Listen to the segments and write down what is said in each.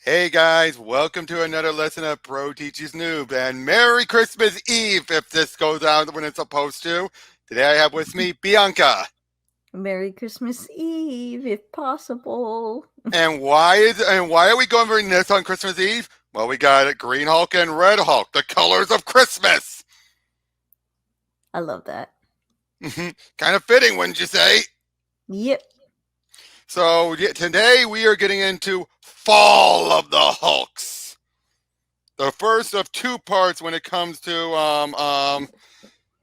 Hey guys, welcome to another lesson of Pro Teaches Noob, and Merry Christmas Eve if this goes out when it's supposed to. Today I have with me Bianca. Merry Christmas Eve, if possible. And why are we going over this on Christmas Eve? Well, we got Green Hulk and Red Hulk, the colors of Christmas. I love that. Kind of fitting, wouldn't you say? Yep. So today we are getting into Fall of the Hulks, the first of two parts when it comes to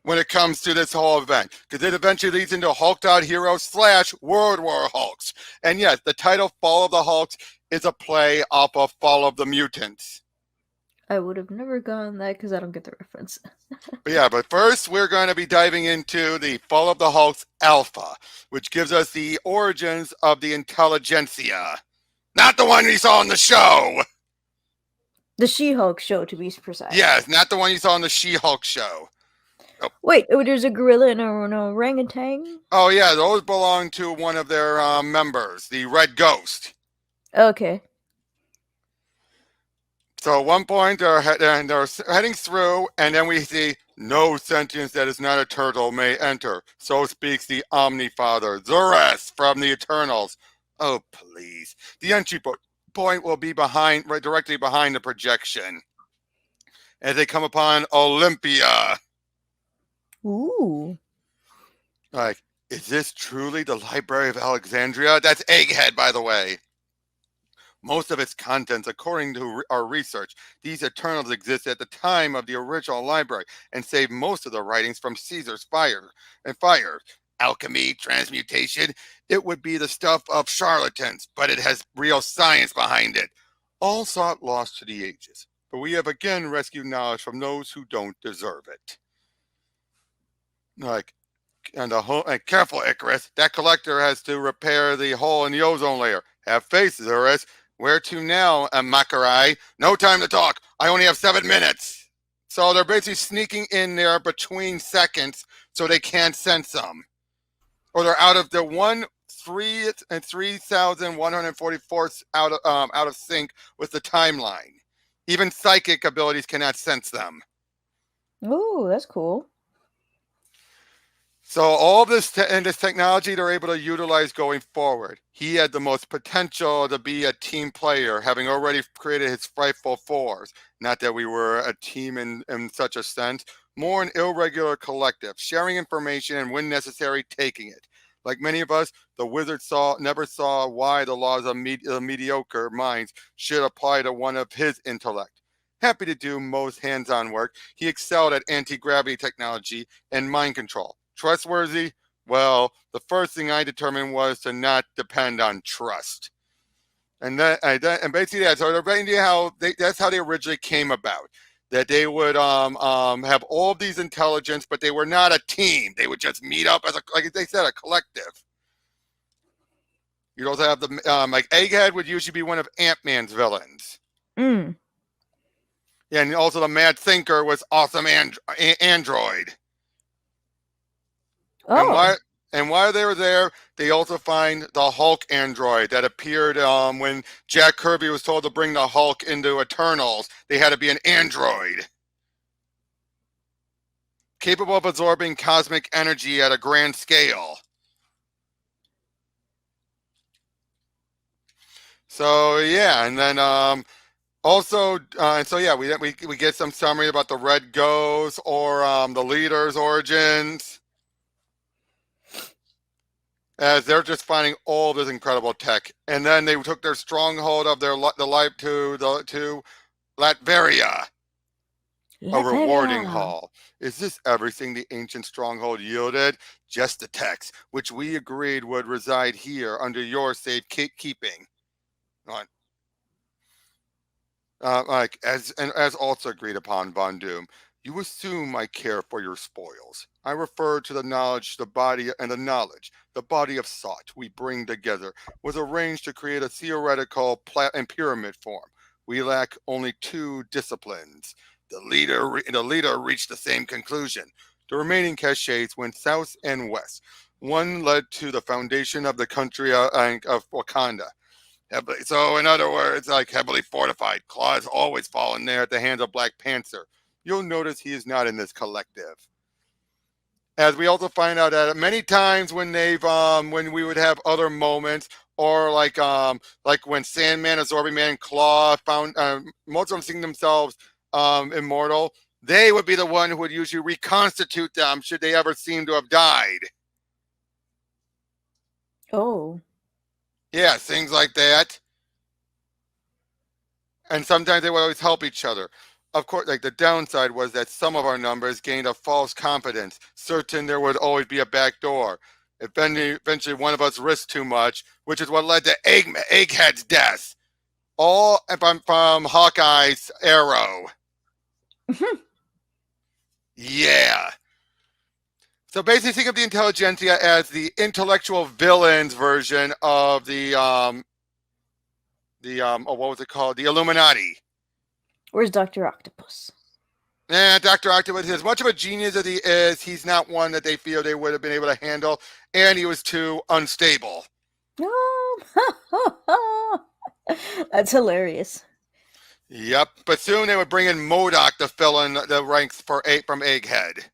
this whole event, because it eventually leads into Hulk.Hero/World War Hulks. And yes, the title Fall of the Hulks is a play off of Fall of the Mutants. I would have never gotten that because I don't get the reference. But first we're going to be diving into the Fall of the Hulks Alpha, which gives us the origins of the Intelligencia. Not the one we saw on the show. The She-Hulk show, to be precise. Yes, not the one you saw on the She-Hulk show. Wait, there's a gorilla and an orangutan? Oh yeah, those belong to one of their members, the Red Ghost. Okay. So at one point they're heading through, and then we see no sentience that is not a turtle may enter. So speaks the Omni-Father, Zores from the Eternals. Oh please, the entry point will be directly behind the projection, as they come upon Olympia. Ooh. Like, is this truly the Library of Alexandria? That's Egghead, by the way. Most of its contents, according to our research, these Eternals exist at the time of the original library and save most of the writings from Caesar's fire. Alchemy, transmutation, it would be the stuff of charlatans, but it has real science behind it. All thought lost to the ages, but we have again rescued knowledge from those who don't deserve it. And careful, Icarus, that collector has to repair the hole in the ozone layer. Have faith, Zurus. Where to now, Makarai? No time to talk. I only have 7 minutes. So they're basically sneaking in there between seconds so they can't sense them. Or they're out of the 3,144th out of sync with the timeline. Even psychic abilities cannot sense them. Ooh, that's cool. So all this this technology they're able to utilize going forward. He had the most potential to be a team player, having already created his Frightful Fours. Not that we were a team in such a sense, more an irregular collective, sharing information and when necessary, taking it. Like many of us, the wizard never saw why the laws of mediocre minds should apply to one of his intellect. Happy to do most hands-on work, he excelled at anti-gravity technology and mind control. Trustworthy? Well, the first thing I determined was to not depend on trust. And basically that's how they originally came about. That they would have all of these intelligence, but they were not a team. They would just meet up as like they said, a collective. You'd also have like Egghead would usually be one of Ant-Man's villains. Mm. Yeah, and also the Mad Thinker was awesome android. Oh. And while they were there, they also find the Hulk android that appeared when Jack Kirby was told to bring the Hulk into Eternals. They had to be an android. Capable of absorbing cosmic energy at a grand scale. So yeah, and then we get some summary about the Red Ghost or the leader's origins, as they're just finding all this incredible tech. And then they took their stronghold of the life to Latveria, a rewarding haul. Is this everything the ancient stronghold yielded? Just the text, which we agreed would reside here under your safe keeping. As also agreed upon, Von Doom. You assume I care for your spoils. I refer to the knowledge, the body of thought we bring together was arranged to create a theoretical and pyramid form. We lack only 2 disciplines. The leader reached the same conclusion. The remaining caches went south and west. One led to the foundation of the country of Wakanda. So, in other words, like heavily fortified. Claws always fall in there at the hands of Black Panther. You'll notice he is not in this collective. As we also find out that many times when we would have other moments, or like when Sandman, Absorbing Man, and Claw found most of them seeing themselves immortal, they would be the one who would usually reconstitute them should they ever seem to have died. Oh. Yeah, things like that. And sometimes they would always help each other. Of course, like the downside was that some of our numbers gained a false confidence, certain there would always be a back door. Eventually one of us risked too much, which is what led to Egghead's death. All from Hawkeye's arrow. Yeah. So basically, think of the Intelligencia as the intellectual villains version of what was it called? The Illuminati. Where's Dr. Octopus? Dr. Octopus, as much of a genius as he is, he's not one that they feel they would have been able to handle, and he was too unstable. Oh, that's hilarious. Yep, but soon they would bring in M.O.D.O.K to fill in the ranks from Egghead.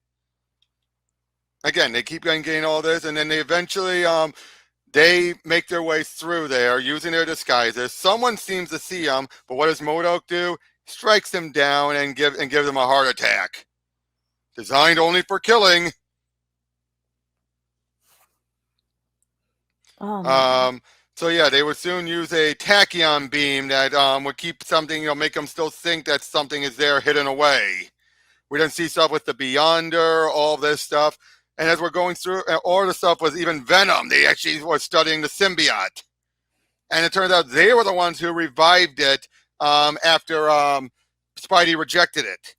Again, they keep getting all this, and then they eventually they make their way through there using their disguises. Someone seems to see them, but what does M.O.D.O.K do? Strikes them down and gives them a heart attack. Designed only for killing. Oh man. So yeah, they would soon use a tachyon beam that would keep something, make them still think that something is there hidden away. We didn't see stuff with the Beyonder, all this stuff. And as we're going through, all the stuff was even Venom. They actually were studying the symbiote. And it turns out they were the ones who revived it after Spidey rejected it.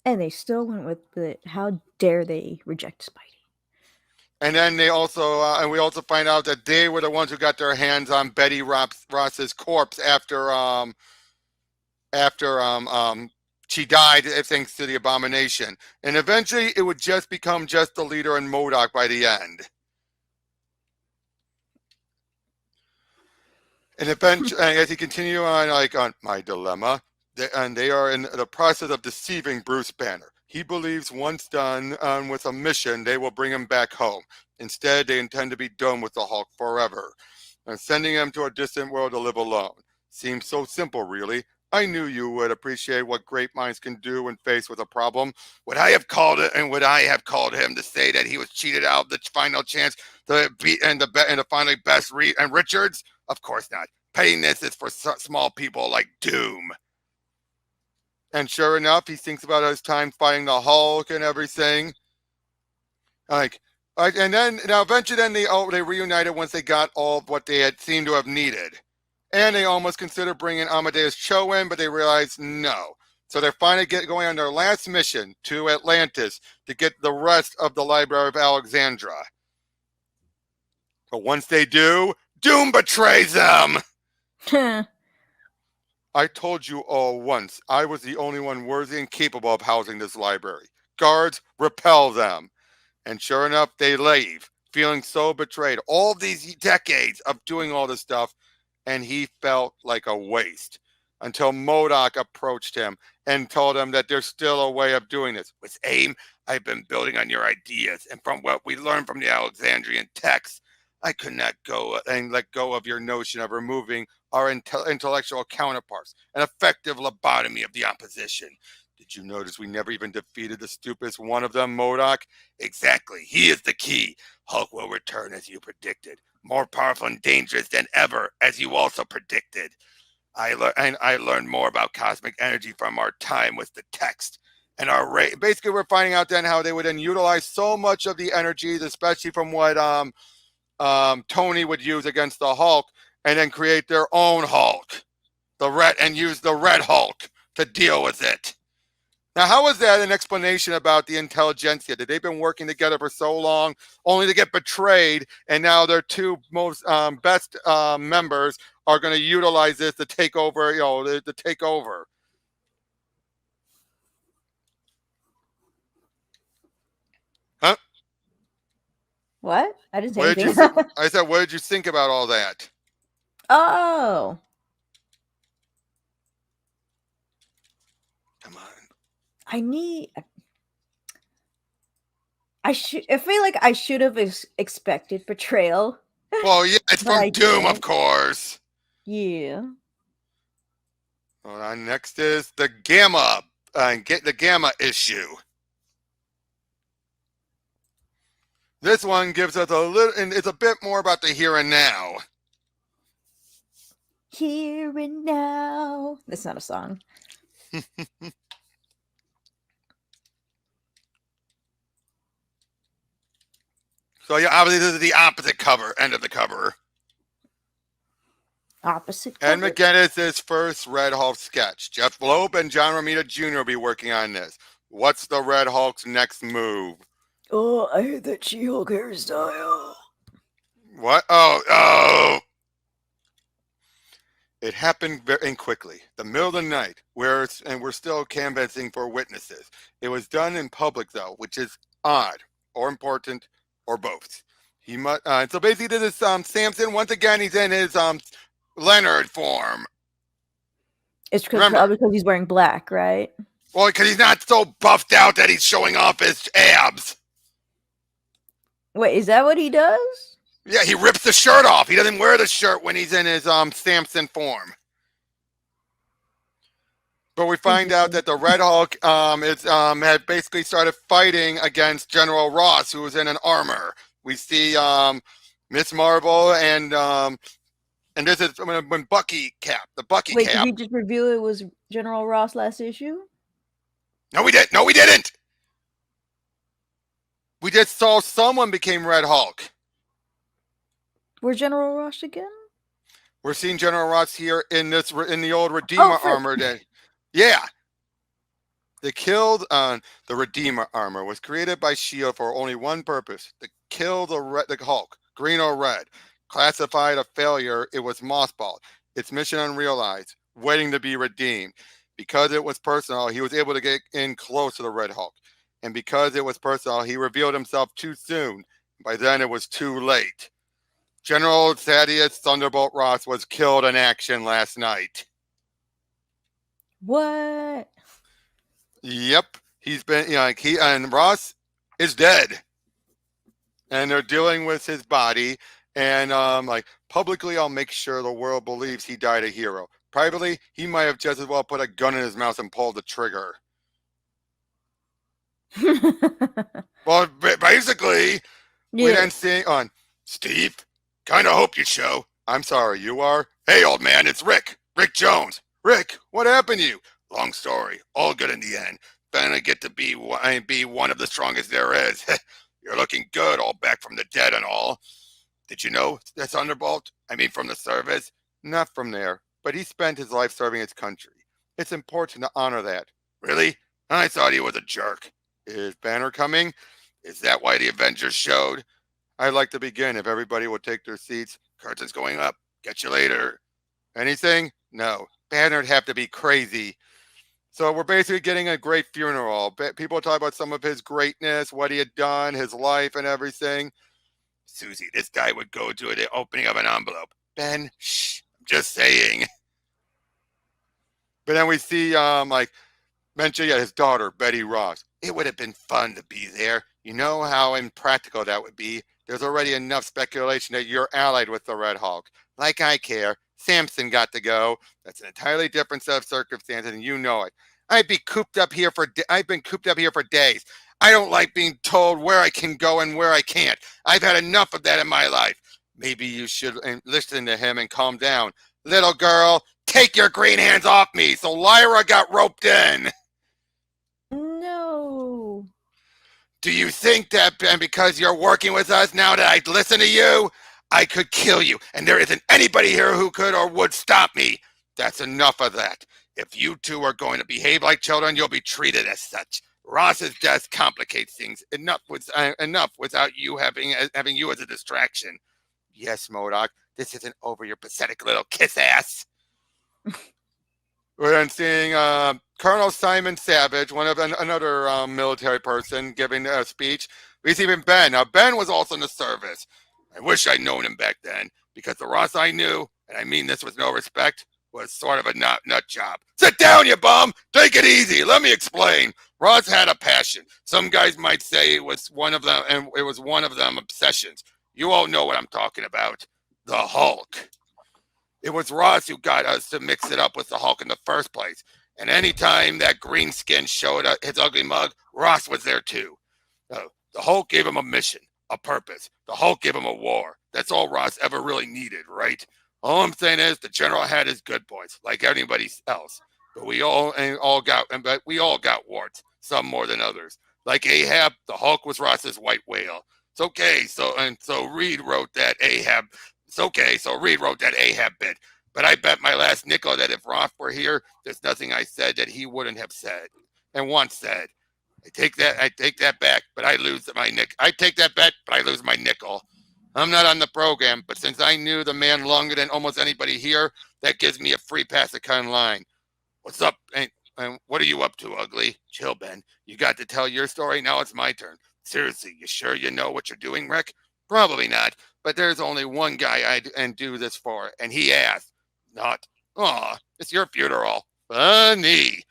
And they still went with it. How dare they reject Spidey? And then they also, and we also find out that they were the ones who got their hands on Betty Ross's corpse after she died, thanks to the Abomination. And eventually, it would just become just the leader and M.O.D.O.K by the end. And eventually, as he continued on My Dilemma, they are in the process of deceiving Bruce Banner. He believes once done with a mission, they will bring him back home. Instead, they intend to be done with the Hulk forever, and sending him to a distant world to live alone. Seems so simple, really. I knew you would appreciate what great minds can do when faced with a problem. Would I have called him to say that he was cheated out of the final chance to beat and the finally best and Richards? Of course not. Pettiness is for small people like Doom. And sure enough, he thinks about his time fighting the Hulk and everything. And then now eventually, they reunited once they got all of what they had seemed to have needed. And they almost considered bringing Amadeus Cho in, but they realized no. So they're finally going on their last mission to Atlantis to get the rest of the Library of Alexandria. But once they do, Doom betrays them! I told you all once, I was the only one worthy and capable of housing this library. Guards, repel them. And sure enough, they leave, feeling so betrayed. All these decades of doing all this stuff, and he felt like a waste. Until M.O.D.O.K approached him and told him that there's still a way of doing this. With AIM, I've been building on your ideas, and from what we learned from the Alexandrian texts, I could not go and let go of your notion of removing our intellectual counterparts, an effective lobotomy of the opposition. Did you notice we never even defeated the stupidest one of them, M.O.D.O.K? Exactly. He is the key. Hulk will return as you predicted. More powerful and dangerous than ever, as you also predicted. I learned more about cosmic energy from our time with the text. And basically, we're finding out then how they would then utilize so much of the energies, especially from what Tony would use against the Hulk, and then create their own Hulk, and use the Red Hulk to deal with it. Now, how is that an explanation about the Intelligencia? That they've been working together for so long, only to get betrayed, and now their two most best members are going to utilize this to take over, to take over. Huh? What? I didn't say What did you? anything. I said, what did you think about all that? Oh, Come on. I need. I should. I feel like I should have expected betrayal, Well, yeah, it's but from I Doom, of didn't. course. Yeah. Hold on. Next is the Gamma. Get the Gamma issue. This one gives us a little, and it's a bit more about the here and now. Here and now. That's not a song. So yeah, obviously this is the opposite cover, end of the cover. Opposite And cover. McGinnis' first Red Hulk sketch. Jeff Loeb and John Romita Jr. will be working on this. What's the Red Hulk's next move? Oh, I hate that She-Hulk hairstyle. What? Oh. It happened very quickly. The middle of the night, and we're still canvassing for witnesses. It was done in public though, which is odd or important or both. He must. So basically, this is Samson once again. He's in his Leonard form. It's Remember? because he's wearing black, right? Well, because he's not so buffed out that he's showing off his abs. Wait, is that what he does? Yeah, he rips the shirt off. He doesn't wear the shirt when he's in his Samson form. But we find out that the Red Hulk had basically started fighting against General Ross, who was in an armor. We see Miss Marvel and this is when Bucky Cap. Wait, did you just reveal it was General Ross last issue? No, we didn't. No, we didn't. We just saw someone became Red Hulk. Where's General Ross again? We're seeing General Ross here in the old Redeemer armor. Yeah. They killed the Redeemer armor was created by S.H.I.E.L.D. for only one purpose: to kill the Hulk, green or red. Classified a failure, it was mothballed. Its mission unrealized, waiting to be redeemed. Because it was personal, he was able to get in close to the Red Hulk. And because it was personal, he revealed himself too soon. By then, it was too late. General Thaddeus Thunderbolt Ross was killed in action last night. What? Yep, he's been and Ross is dead, and they're dealing with his body. And publicly, I'll make sure the world believes he died a hero. Privately, he might have just as well put a gun in his mouth and pulled the trigger. Well, basically, we then see on Steve. Kind of hope you show. I'm sorry, you are? Hey, old man, it's Rick. Rick Jones. Rick, what happened to you? Long story. All good in the end. Gonna get to be one of the strongest there is. You're looking good, all back from the dead and all. Did you know that's Thunderbolt? I mean, from the service? Not from there, but he spent his life serving his country. It's important to honor that. Really? I thought he was a jerk. Is Banner coming? Is that why the Avengers showed? I'd like to begin if everybody would take their seats. Curtains going up. Catch you later. Anything? No. Banner'd have to be crazy. So we're basically getting a great funeral. People talk about some of his greatness, what he had done, his life and everything. Susie, this guy would go to the opening of an envelope. Ben, shh, I'm just saying. But then we see mention his daughter, Betty Ross. It would have been fun to be there. You know how impractical that would be. There's already enough speculation that you're allied with the Red Hulk. Like I care. Samson got to go. That's an entirely different set of circumstances, and you know it. I've been cooped up here for days. I don't like being told where I can go and where I can't. I've had enough of that in my life. Maybe you should listen to him and calm down. Little girl, take your green hands off me. So Lyra got roped in. No. Do you think that because you're working with us now that I'd listen to you, I could kill you, and there isn't anybody here who could or would stop me? That's enough of that. If you two are going to behave like children, you'll be treated as such. Ross's death complicates things enough without you having you as a distraction. Yes, M.O.D.O.K, this isn't over, your pathetic little kiss ass. We're then seeing Colonel Simon Savage, one of another military person, giving a speech. He's even Ben. Now Ben was also in the service. I wish I'd known him back then, because the Ross I knew, and I mean this with no respect, was sort of a nut job. Sit down, you bum. Take it easy. Let me explain. Ross had a passion. Some guys might say it was one of them, and it was one of them obsessions. You all know what I'm talking about. The Hulk. It was Ross who got us to mix it up with the Hulk in the first place. And anytime that green skin showed his ugly mug, Ross was there too. The Hulk gave him a mission, a purpose. The Hulk gave him a war. That's all Ross ever really needed, right? All I'm saying is the general had his good points, like anybody else. But we all got warts, some more than others. Like Ahab, the Hulk was Ross's white whale. It's okay. So Reed wrote that Ahab. It's okay. So Reed wrote that Ahab bit. But I bet my last nickel that if Roth were here, there's nothing I said that he wouldn't have said and once said. I take that back, but I lose my nickel. I take that bet, but I lose my nickel. I'm not on the program, but since I knew the man longer than almost anybody here, that gives me a free pass to cut in line. What's up? And what are you up to, ugly? Chill, Ben. You got to tell your story. Now it's my turn. Seriously, you sure you know what you're doing, Rick? Probably not, but there's only one guy I'd do this for, and he asked. Not. Aw, it's your funeral. Funny.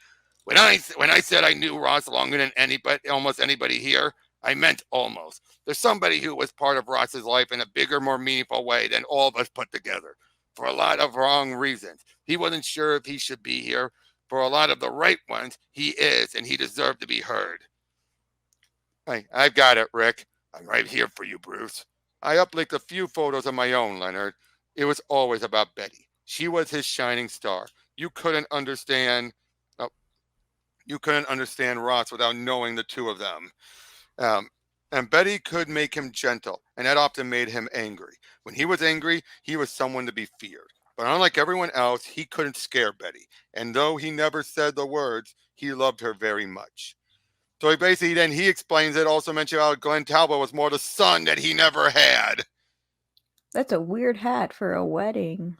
When I said I knew Ross longer than anybody, almost anybody here, I meant almost. There's somebody who was part of Ross's life in a bigger, more meaningful way than all of us put together. For a lot of wrong reasons. He wasn't sure if he should be here. For a lot of the right ones, he is, and he deserved to be heard. Hey, I've got it, Rick. I'm right here for you, Bruce. I uplinked a few photos of my own, Leonard. It was always about Betty. She was his shining star. You couldn't understand. Oh, you couldn't understand Ross without knowing the two of them. Um, and Betty could make him gentle, and that often made him angry. When he was angry, he was someone to be feared. But unlike everyone else, he couldn't scare Betty. And though he never said the words, he loved her very much. So he explains it, also mentioned how Glenn Talbot was more the son that he never had. That's a weird hat for a wedding.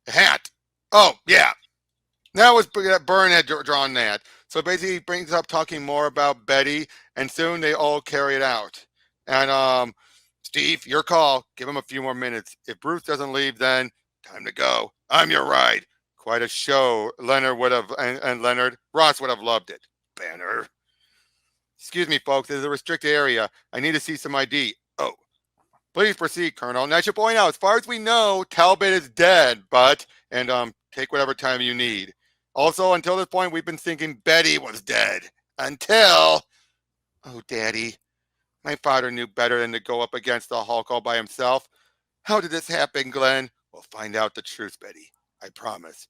Hat. Oh, yeah. That was Byrne had drawn that. So basically, he brings up talking more about Betty, and soon they all carry it out. And Steve, your call. Give him a few more minutes. If Bruce doesn't leave, then time to go. I'm your ride. Quite a show. Leonard would have, and Leonard Ross would have loved it. Banner. Excuse me, folks. This is a restricted area. I need to see some ID. Oh, please proceed, Colonel. And I should point out, as far as we know, Talbot is dead. And take whatever time you need. Also, until this point, we've been thinking Betty was dead. Until, oh, Daddy, my father knew better than to go up against the Hulk all by himself. How did this happen, Glenn? We'll find out the truth, Betty. I promise.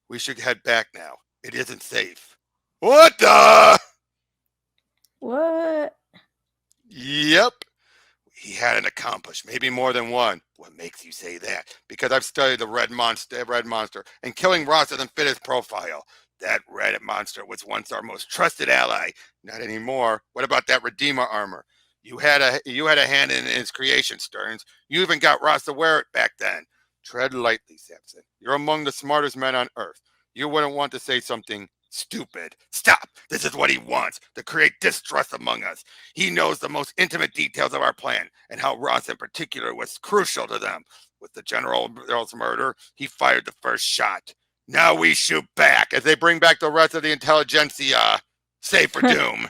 We should head back now. It isn't safe. What the? What? Yep. He had an accomplice, maybe more than one. What makes you say that? Because I've studied the red monster, and killing Ross doesn't fit his profile. That red monster was once our most trusted ally. Not anymore. What about that Redeemer armor? You had a hand in his creation, Stearns. You even got Ross to wear it back then. Tread lightly, Sampson. You're among the smartest men on Earth. You wouldn't want to say something stupid. Stop! This is what he wants, to create distrust among us. He knows the most intimate details of our plan, and how Ross in particular was crucial to them. With the general's murder, he fired the first shot. Now we shoot back as they bring back the rest of the Intelligencia. Save for doom.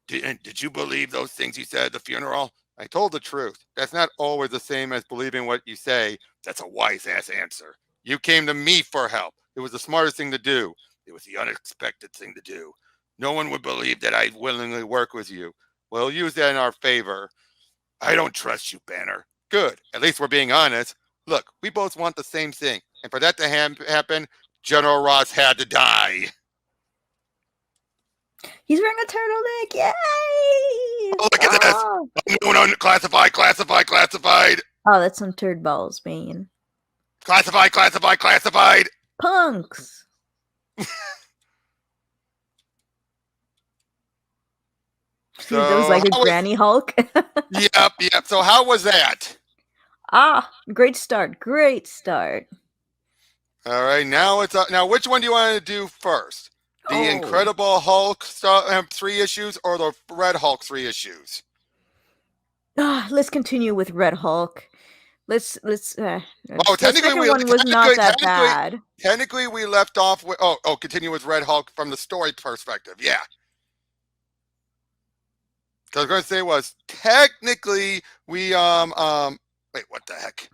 Did you believe those things you said at the funeral? I told the truth. That's not always the same as believing what you say. That's a wise-ass answer. You came to me for help. It was the smartest thing to do. It was the unexpected thing to do. No one would believe that I'd willingly work with you. We'll use that in our favor. I don't trust you, Banner. Good. At least we're being honest. Look, we both want the same thing. And for that to happen, General Ross had to die. He's wearing a turtleneck. Yay! Oh, look at this. No, classified. Oh, that's some turd balls, man. Classified. Punks. So, that was like a Granny Hulk. Yep. So how was that? Great start. All right, now it's now. Which one do you want to do first? The Oh, Incredible Hulk 3 issues or the Red Hulk 3 issues? let's continue with Red Hulk. Let's. Oh, The technically second we one was not technically that technically bad. technically we left off with continue with Red Hulk from the story perspective. Yeah, so I was going to say was technically we wait, what the heck?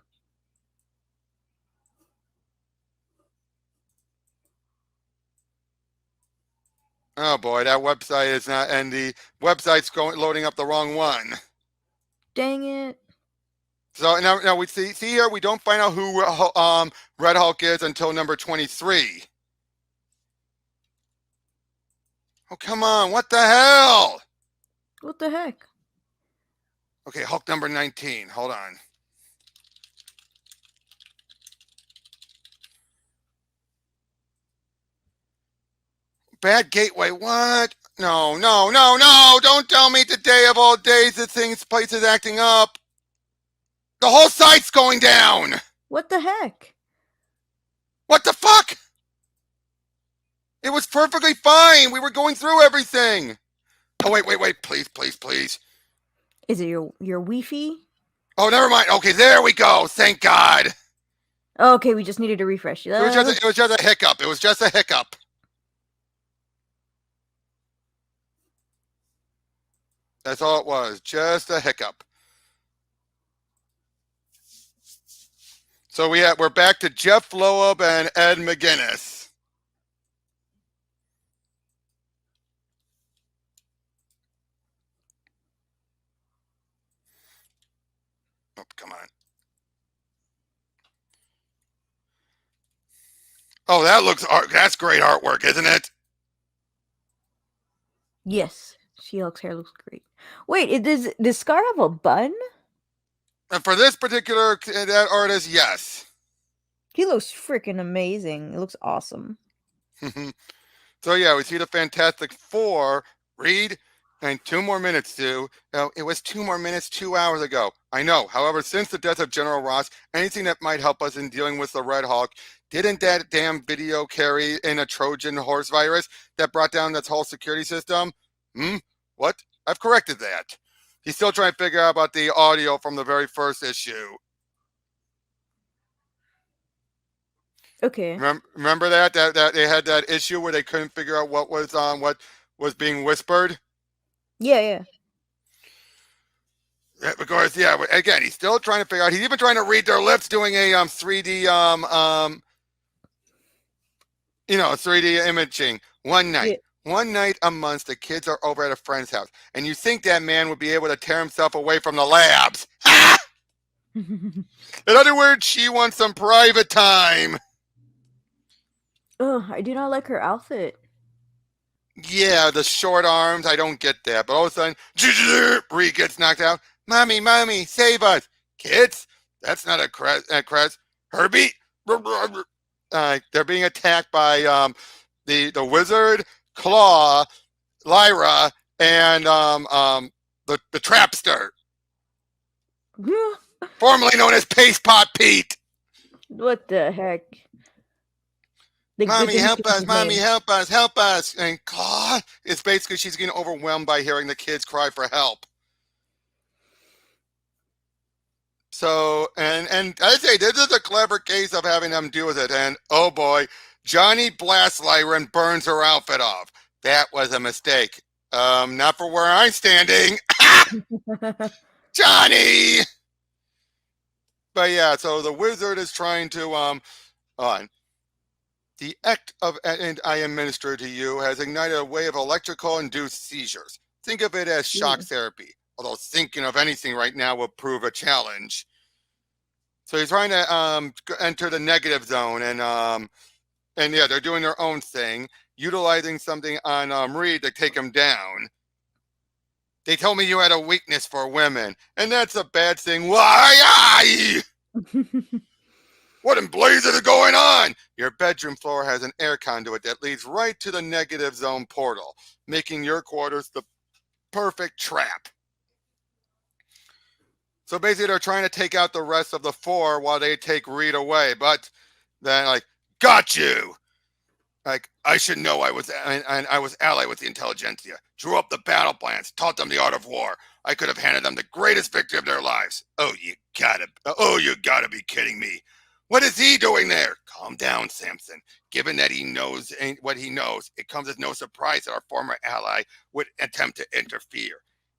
Oh boy, that website is not, and the website's going loading up the wrong one. Dang it! So now we see here we don't find out who Red Hulk is until number 23. Oh come on, what the hell? What the heck? Okay, Hulk number 19. Hold on. Bad Gateway. What? No, no, no, no! Don't tell me today of all days this place is acting up. The whole site's going down. What the heck? What the fuck? It was perfectly fine. We were going through everything. Oh wait! Please, please, please. Is it your Wi-Fi? Oh, never mind. Okay, there we go. Thank God. Okay, we just needed to refresh. It was just a hiccup. It was just a hiccup. That's all it was. Just a hiccup. So we're back to Jeff Loeb and Ed McGuinness. Oh, come on. Oh, that's great artwork, isn't it? Yes, She-Hulk's hair looks great. Wait, does Skaar have a bun? And for this particular that artist, yes. He looks freaking amazing. It looks awesome. So yeah, we see the Fantastic Four. Read, and 2 more minutes to. No, it was 2 more minutes 2 hours ago. I know. However, since the death of General Ross, anything that might help us in dealing with the Red Hawk, didn't that damn video carry in a Trojan horse virus that brought down this whole security system? What? I've corrected that. He's still trying to figure out about the audio from the very first issue. Okay. Remember that they had that issue where they couldn't figure out what was being whispered. Yeah. Of course, yeah. But again, he's still trying to figure out. He's even trying to read their lips, doing a 3D 3D imaging. Yeah. One night a month, the kids are over at a friend's house, and you think that man would be able to tear himself away from the labs? In other words, she wants some private time. Oh, I do not like her outfit. Yeah, the short arms, I don't get that. But all of a sudden, Bree gets knocked out. Mommy, save us. Kids, that's not a crest. Herbie, they're being attacked by the wizard, Claw, Lyra, and the Trapster, formerly known as Paste Pot Pete. What the heck? Mommy, help us! Mommy, help us! Help us! And Claw, it's basically she's getting overwhelmed by hearing the kids cry for help. So, and I say this is a clever case of having them deal with it. And oh boy, Johnny blasts Lyra and burns her outfit off. That was a mistake. Not for where I'm standing. Johnny! But yeah, so the wizard is trying to on. The act of and I administer to you has ignited a wave of electrical induced seizures. Think of it as shock therapy, although thinking of anything right now will prove a challenge. So he's trying to enter the negative zone, and yeah, they're doing their own thing, utilizing something on Reed to take him down. They told me you had a weakness for women, and that's a bad thing. Why? What in blazes is going on? Your bedroom floor has an air conduit that leads right to the negative zone portal, making your quarters the perfect trap. So basically, they're trying to take out the rest of the four while they take Reed away. But then, like, Got you! Like, I should know I was allied with the Intelligencia, drew up the battle plans, taught them the art of war. I could have handed them the greatest victory of their lives. Oh, you gotta be kidding me. What is he doing there? Calm down, Samson. Given that he knows what he knows, it comes as no surprise that our former ally would attempt to interfere.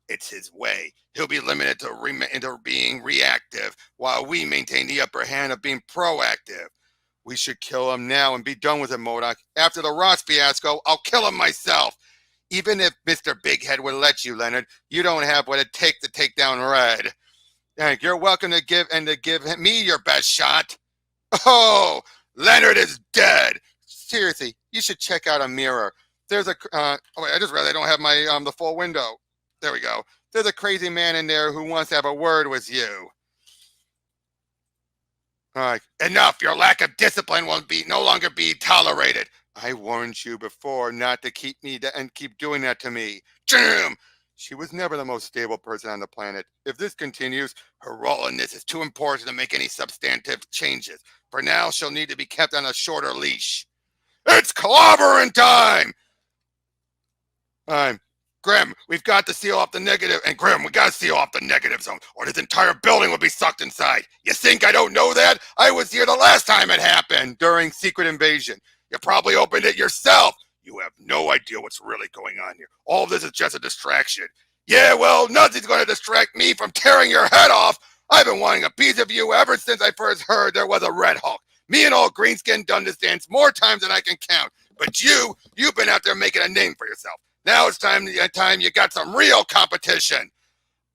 It's his way. He'll be limited into being reactive, while we maintain the upper hand of being proactive. We should kill him now and be done with him, M.O.D.O.K. After the Ross fiasco, I'll kill him myself. Even if Mr. Bighead would let you, Leonard, you don't have what it takes to take down Red. Hank, you're welcome to give me your best shot. Oh, Leonard is dead. Seriously, you should check out a mirror. There's a oh wait, I just realized I don't have my the full window. There we go. There's a crazy man in there who wants to have a word with you. All right, enough. Your lack of discipline will no longer be tolerated. I warned you before not to keep doing that to me. Jim! She was never the most stable person on the planet. If this continues, her role in this is too important to make any substantive changes. For now, she'll need to be kept on a shorter leash. It's clobbering time! Grim, we've got to seal off the negative, and Grim, we gotta seal off the negative zone, or this entire building will be sucked inside. You think I don't know that? I was here the last time it happened, during Secret Invasion. You probably opened it yourself. You have no idea what's really going on here. All of this is just a distraction. Yeah, well, nothing's going to distract me from tearing your head off. I've been wanting a piece of you ever since I first heard there was a Red Hulk. Me and old Greenskin done this dance more times than I can count. But you've been out there making a name for yourself. Now it's time you got some real competition.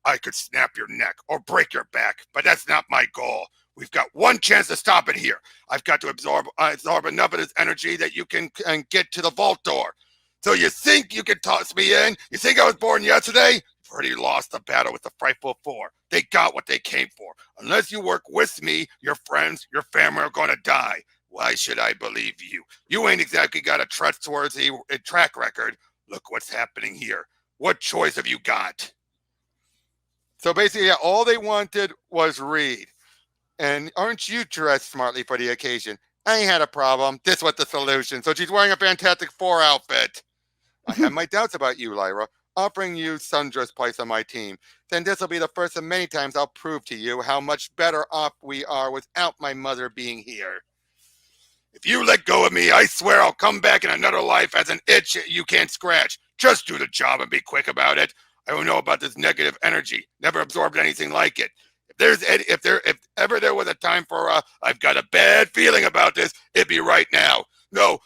I could snap your neck or break your back, but that's not my goal. We've got one chance to stop it here. I've got to absorb enough of this energy that you can get to the vault door. So you think you can toss me in? You think I was born yesterday? You've already lost the battle with the Frightful Four. They got what they came for. Unless you work with me, your friends, your family are going to die. Why should I believe you? You ain't exactly got a trustworthy track record. Look what's happening here. What choice have you got? So basically, yeah, all they wanted was Reed. And aren't you dressed smartly for the occasion? I ain't had a problem. This was the solution. So she's wearing a Fantastic Four outfit. I have my doubts about you, Lyra. Offering you Sundra's place on my team. Then this will be the first of many times I'll prove to you how much better off we are without my mother being here. If you let go of me, I swear I'll come back in another life as an itch you can't scratch. Just do the job and be quick about it. I don't know about this negative energy. Never absorbed anything like it. If ever there was a time for I've got a bad feeling about this, it'd be right now. No,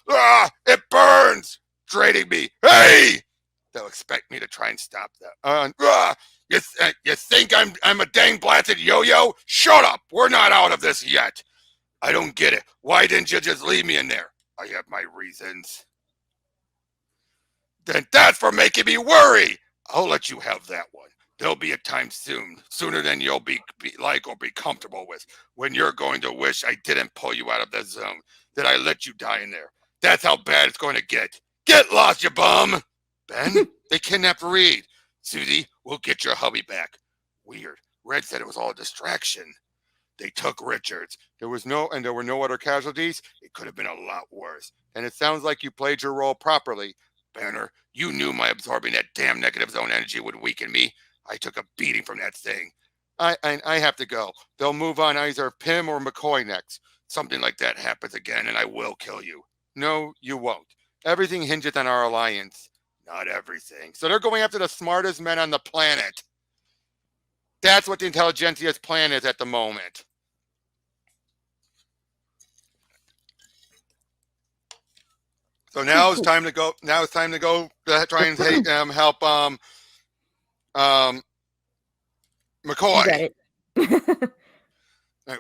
it burns, draining me. Hey, they'll expect me to try and stop that. You think I'm a dang blasted yo-yo? Shut up. We're not out of this yet. I don't get it. Why didn't you just leave me in there? I have my reasons. Then that's for making me worry. I'll let you have that one. There'll be a time soon, sooner than you'll be comfortable with, when you're going to wish I didn't pull you out of the zone, that I let you die in there. That's how bad it's going to get. Get lost, you bum! Ben, they kidnapped Reed. Susie, we'll get your hubby back. Weird. Red said it was all a distraction. They took Richards. There were no other casualties. It could have been a lot worse. And it sounds like you played your role properly. Banner, you knew my absorbing that damn negative zone energy would weaken me. I took a beating from that thing. I have to go. They'll move on either Pym or McCoy next. Something like that happens again, and I will kill you. No, you won't. Everything hinges on our alliance. Not everything. So they're going after the smartest men on the planet. That's what the Intelligencia's plan is at the moment. So now it's time to go. Now it's time to go try and help McCoy. You got it.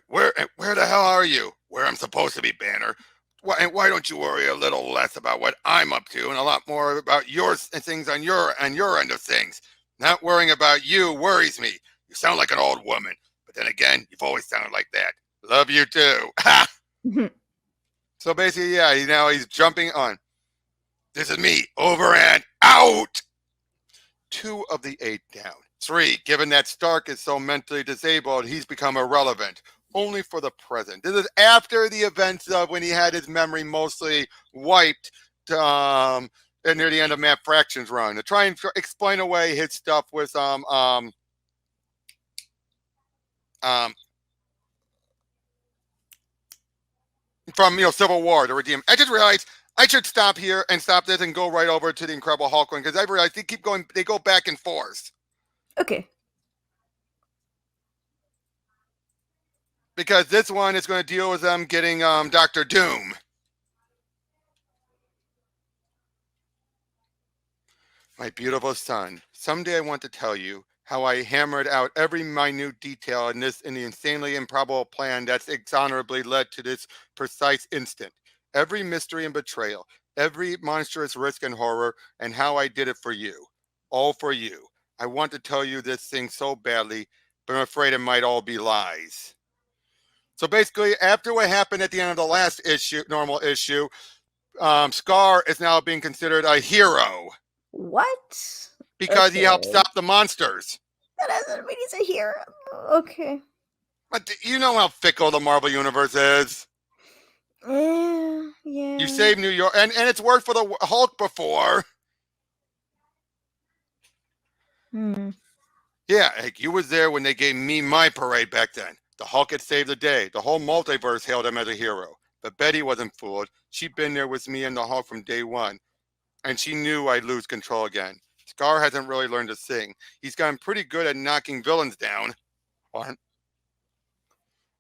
Where the hell are you? Where I'm supposed to be, Banner. Why don't you worry a little less about what I'm up to and a lot more about your things on your end of things? Not worrying about you worries me. You sound like an old woman, but then again, you've always sounded like that. Love you too. Ha! So basically, yeah, now he's jumping on. This is me, over and out. 2 of the 8 down. 3, given that Stark is so mentally disabled, he's become irrelevant. only for the present. This is after the events of when he had his memory mostly wiped near the end of Matt Fraction's run, to try and explain away his stuff with from Civil War to redeem. I just realized I should stop here and stop this and go right over to the Incredible Hulk one, because I realized they go back and forth. Okay. Because this one is going to deal with them getting Dr. Doom. My beautiful son, someday I want to tell you how I hammered out every minute detail in the insanely improbable plan that's exonerably led to this precise instant. Every mystery and betrayal, every monstrous risk and horror, and how I did it for you. All for you. I want to tell you this thing so badly, but I'm afraid it might all be lies. So basically, after what happened at the end of the last normal issue, Skaar is now being considered a hero. What? Because he helped stop the monsters. That doesn't mean he's a hero. Okay. But you know how fickle the Marvel Universe is. Yeah. You saved New York, and it's worked for the Hulk before. Yeah, like you was there when they gave me my parade back then. The Hulk had saved the day. The whole multiverse hailed him as a hero. But Betty wasn't fooled. She'd been there with me and the Hulk from day one. And she knew I'd lose control again. Skaar hasn't really learned to sing. He's gotten pretty good at knocking villains down.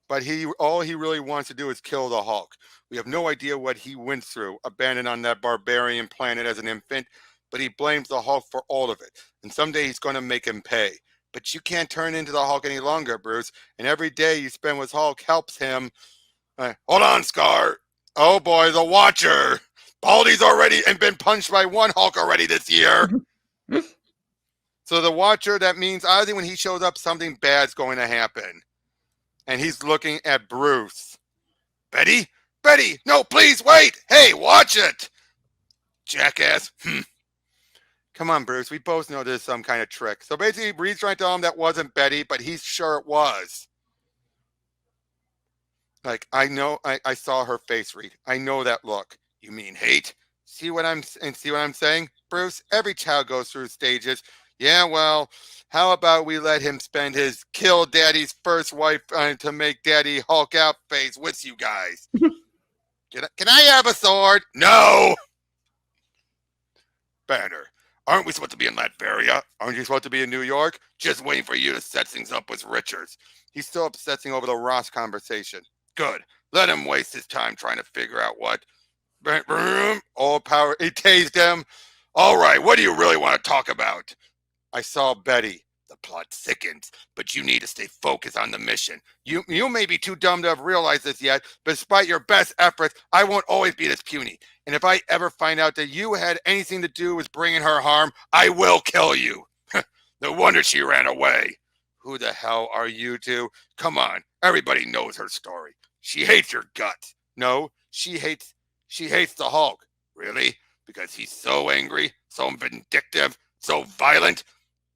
But all he really wants to do is kill the Hulk. We have no idea what he went through, abandoned on that barbarian planet as an infant, but he blames the Hulk for all of it. And someday he's going to make him pay. But you can't turn into the Hulk any longer, Bruce. And every day you spend with Hulk helps him. Hold on, Skaar. Oh boy, the Watcher. Baldy's already and been punched by one Hulk already this year. So the Watcher, that means either when he shows up, something bad's going to happen. And he's looking at Bruce. Betty? Betty! No, please wait! Hey, watch it! Jackass. Come on, Bruce. We both know this is some kind of trick. So basically, Reed's trying to tell him that wasn't Betty, but he's sure it was. Like, I know, I saw her face, Reed. I know that look. You mean hate? See what I'm saying, Bruce? Every child goes through stages. Yeah, well, how about we let him spend his kill daddy's first wife to make daddy Hulk out phase with you guys? Can I have a sword? No! Banner, aren't we supposed to be in Latveria? Aren't you supposed to be in New York? Just waiting for you to set things up with Richards. He's still obsessing over the Ross conversation. Good. Let him waste his time trying to figure out what. All power. He tased him. All right, what do you really want to talk about? I saw Betty. The plot thickens, but you need to stay focused on the mission. You may be too dumb to have realized this yet, but despite your best efforts, I won't always be this puny. And if I ever find out that you had anything to do with bringing her harm, I will kill you. No wonder she ran away. Who the hell are you two? Come on, everybody knows her story. She hates your guts. No, she hates the Hulk. Really? Because he's so angry, so vindictive, so violent?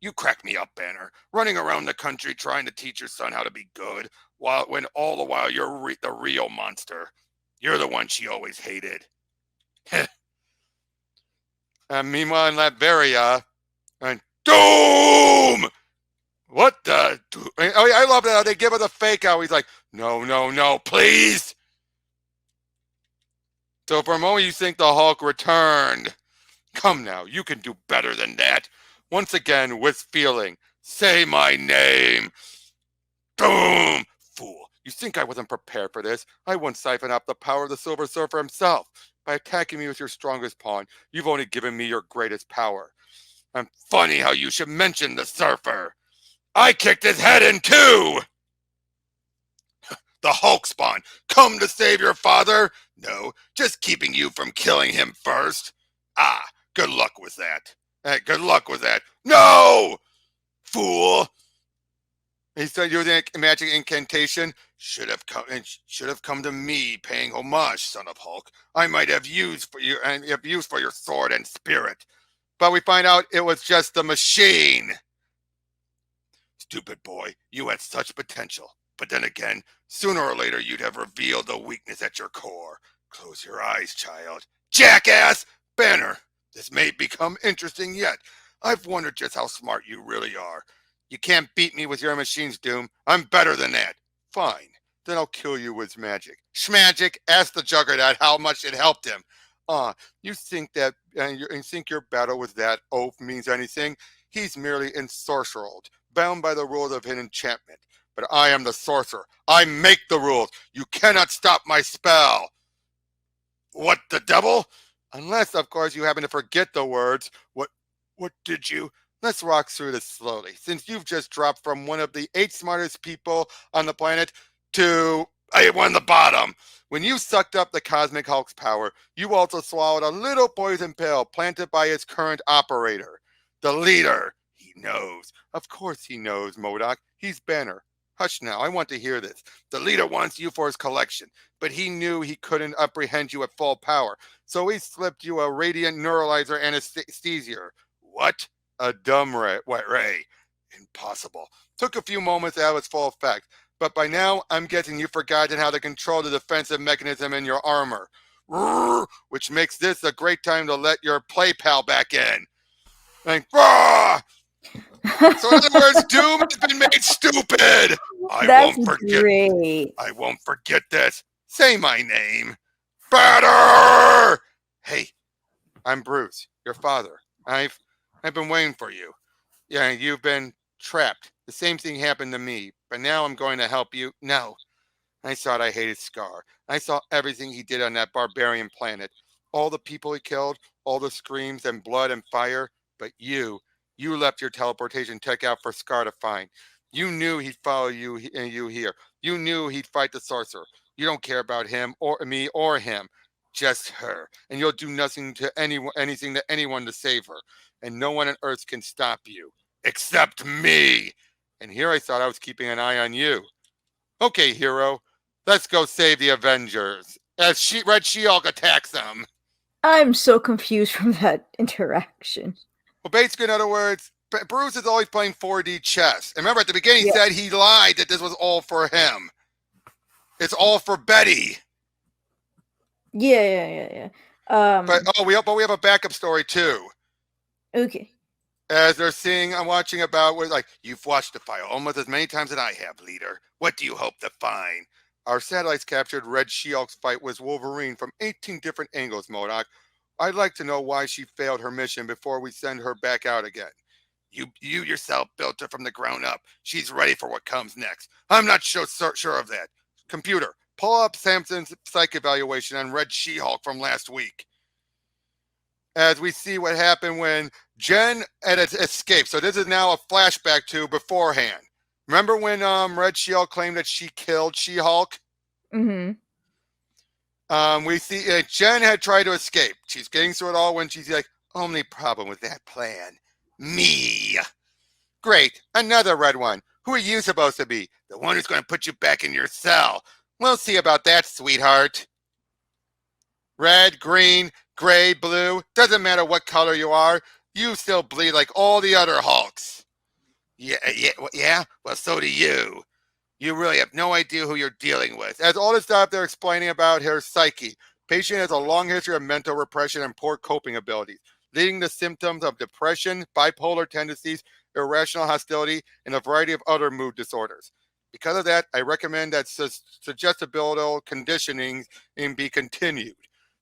You crack me up, Banner, running around the country trying to teach your son how to be good, when all the while you're the real monster. You're the one she always hated. And meanwhile in Latveria, Doom! What the? Oh, I love that. They give her the fake out. He's like, no, please. So for a moment you think the Hulk returned. Come now, you can do better than that. Once again, with feeling, say my name. Boom! Fool, you think I wasn't prepared for this? I once siphoned out the power of the Silver Surfer himself. By attacking me with your strongest pawn, you've only given me your greatest power. And funny how you should mention the Surfer. I kicked his head in too! The Hulk spawn, come to save your father? No, just keeping you from killing him first. Ah, good luck with that. Good luck with that. No! Fool! He started using a magic incantation. Should have come to me, paying homage, son of Hulk. I might have use for your sword and spirit. But we find out it was just the machine. Stupid boy, you had such potential. But then again, Sooner or later, you'd have revealed the weakness at your core. Close your eyes, child. Jackass! Banner, this may become interesting yet. I've wondered just how smart you really are. You can't beat me with your machines, Doom. I'm better than that. Fine. Then I'll kill you with magic. Schmagic, ask the Juggernaut how much it helped him. You think that you think your battle with that oaf means anything? He's merely ensorcered, bound by the rules of an enchantment. But I am the sorcerer. I make the rules. You cannot stop my spell. What the devil? Unless, of course, you happen to forget the words. What did you? Let's walk through this slowly. Since you've just dropped from one of the 8 smartest people on the planet to one on the bottom. When you sucked up the Cosmic Hulk's power, you also swallowed a little poison pill planted by its current operator. The leader. He knows. Of course he knows, M.O.D.O.K. He's Banner. Hush now, I want to hear this. The leader wants you for his collection, but he knew he couldn't apprehend you at full power, so he slipped you a radiant neuralizer anesthesia. What? A dumb ray. Impossible. Took a few moments to have its full effect, but by now I'm guessing you've forgotten how to control the defensive mechanism in your armor. Which makes this a great time to let your play pal back in. And, so in other words, Doom has been made stupid. That's great. I won't forget this. Say my name. Better. Hey, I'm Bruce, your father. I've been waiting for you. Yeah, you've been trapped. The same thing happened to me, but now I'm going to help you. No, I thought I hated Skaar. I saw everything he did on that barbarian planet. All the people he killed, all the screams and blood and fire. But you left your teleportation tech out for Skaar to find. You knew he'd follow you here. You knew he'd fight the sorcerer. You don't care about him or me or him. Just her. And you'll do anything to anyone to save her. And no one on Earth can stop you. Except me. And here I thought I was keeping an eye on you. Okay, hero. Let's go save the Avengers. As Red She-Hulk attacks them. I'm so confused from that interaction. Well, basically, in other words, Bruce is always playing 4D chess. And remember, at the beginning, he said he lied that this was all for him. It's all for Betty. Yeah. But we have a backup story too. Okay. As they're seeing, I'm watching about where like you've watched the file almost as many times as I have, leader. What do you hope to find? Our satellites captured Red She-Hulk's fight with Wolverine from 18 different angles, M.O.D.O.K. I'd like to know why she failed her mission before we send her back out again. You yourself built her from the ground up. She's ready for what comes next. I'm not sure of that. Computer, pull up Samson's psych evaluation on Red She-Hulk from last week. As we see what happened when Jen had escaped. So this is now a flashback to beforehand. Remember when Red She-Hulk claimed that she killed She-Hulk? Mm-hmm. We see Jen had tried to escape. She's getting through it all when she's like, only problem with that plan, me. Great, another red one. Who are you supposed to be? The one who's going to put you back in your cell. We'll see about that, sweetheart. Red, green, gray, blue, doesn't matter what color you are, you still bleed like all the other Hulks. Yeah, well, so do you. You really have no idea who you're dealing with. As all this stuff they're explaining about her psyche, patient has a long history of mental repression and poor coping abilities, leading to symptoms of depression, bipolar tendencies, irrational hostility, and a variety of other mood disorders. Because of that, I recommend that suggestibility conditioning be continued.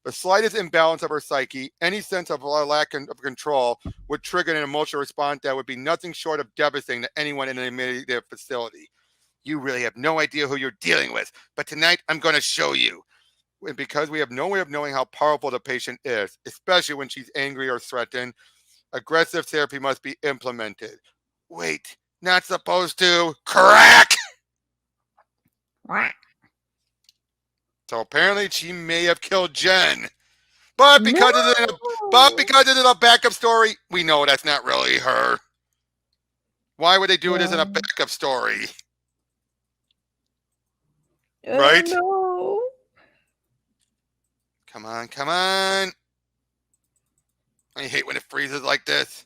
The slightest imbalance of her psyche, any sense of lack of control, would trigger an emotional response that would be nothing short of devastating to anyone in the immediate facility. You really have no idea who you're dealing with, but tonight I'm going to show you. And because we have no way of knowing how powerful the patient is, especially when she's angry or threatened, aggressive therapy must be implemented. Wait, not supposed to. Crack! So apparently she may have killed Jen. But because it's in a backup story, we know that's not really her. Why would they do it as in a backup story? Right? No. Come on. I hate when it freezes like this.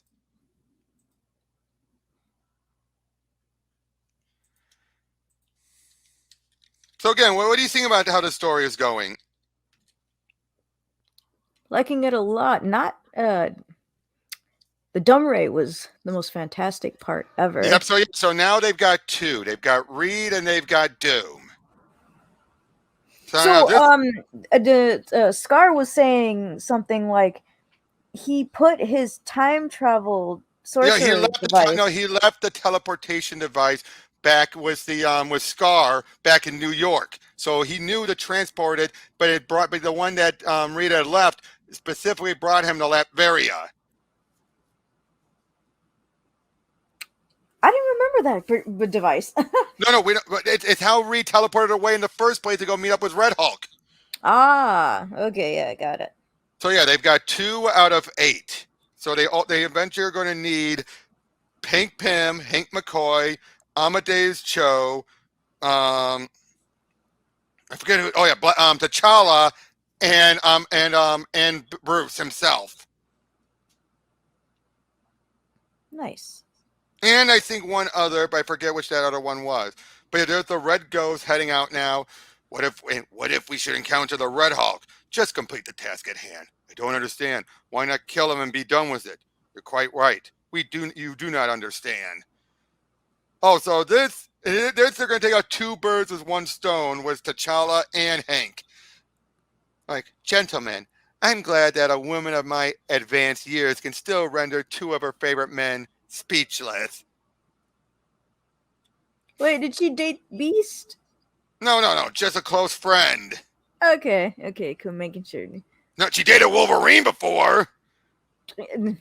So again, what do you think about how the story is going? Liking it a lot. Not the dumb ray was the most fantastic part ever. Yep. So now they've got two. They've got Reed and they've got Doom. So now So this. the Skaar was saying something like he put his time travel Yeah, sorcerer device. he left the teleportation device back with Skaar back in New York. So he knew to transport it, but the one that Reed had left specifically brought him to Latveria. I didn't remember that device. No, we don't. It's how Reed teleported away in the first place to go meet up with Red Hulk. Ah, okay, yeah, I got it. So yeah, they've got 2 out of 8. So they eventually are going to need Pink Pym, Hank McCoy, Amadeus Cho, I forget who. Oh yeah, T'Challa, and Bruce himself, Nice. and I think one other, but I forget which that other one was. But yeah, there's the Red Ghost heading out now. What if we should encounter the Red Hulk? Just complete the task at hand. I don't understand. Why not kill him and be done with it? You're quite right. You do not understand. Oh, so they're going to take out 2 birds with 1 stone with T'Challa and Hank. Like, gentlemen, I'm glad that a woman of my advanced years can still render 2 of her favorite men speechless. Wait, did she date Beast? No, just a close friend. Okay, cool. Making sure. No, she dated Wolverine before.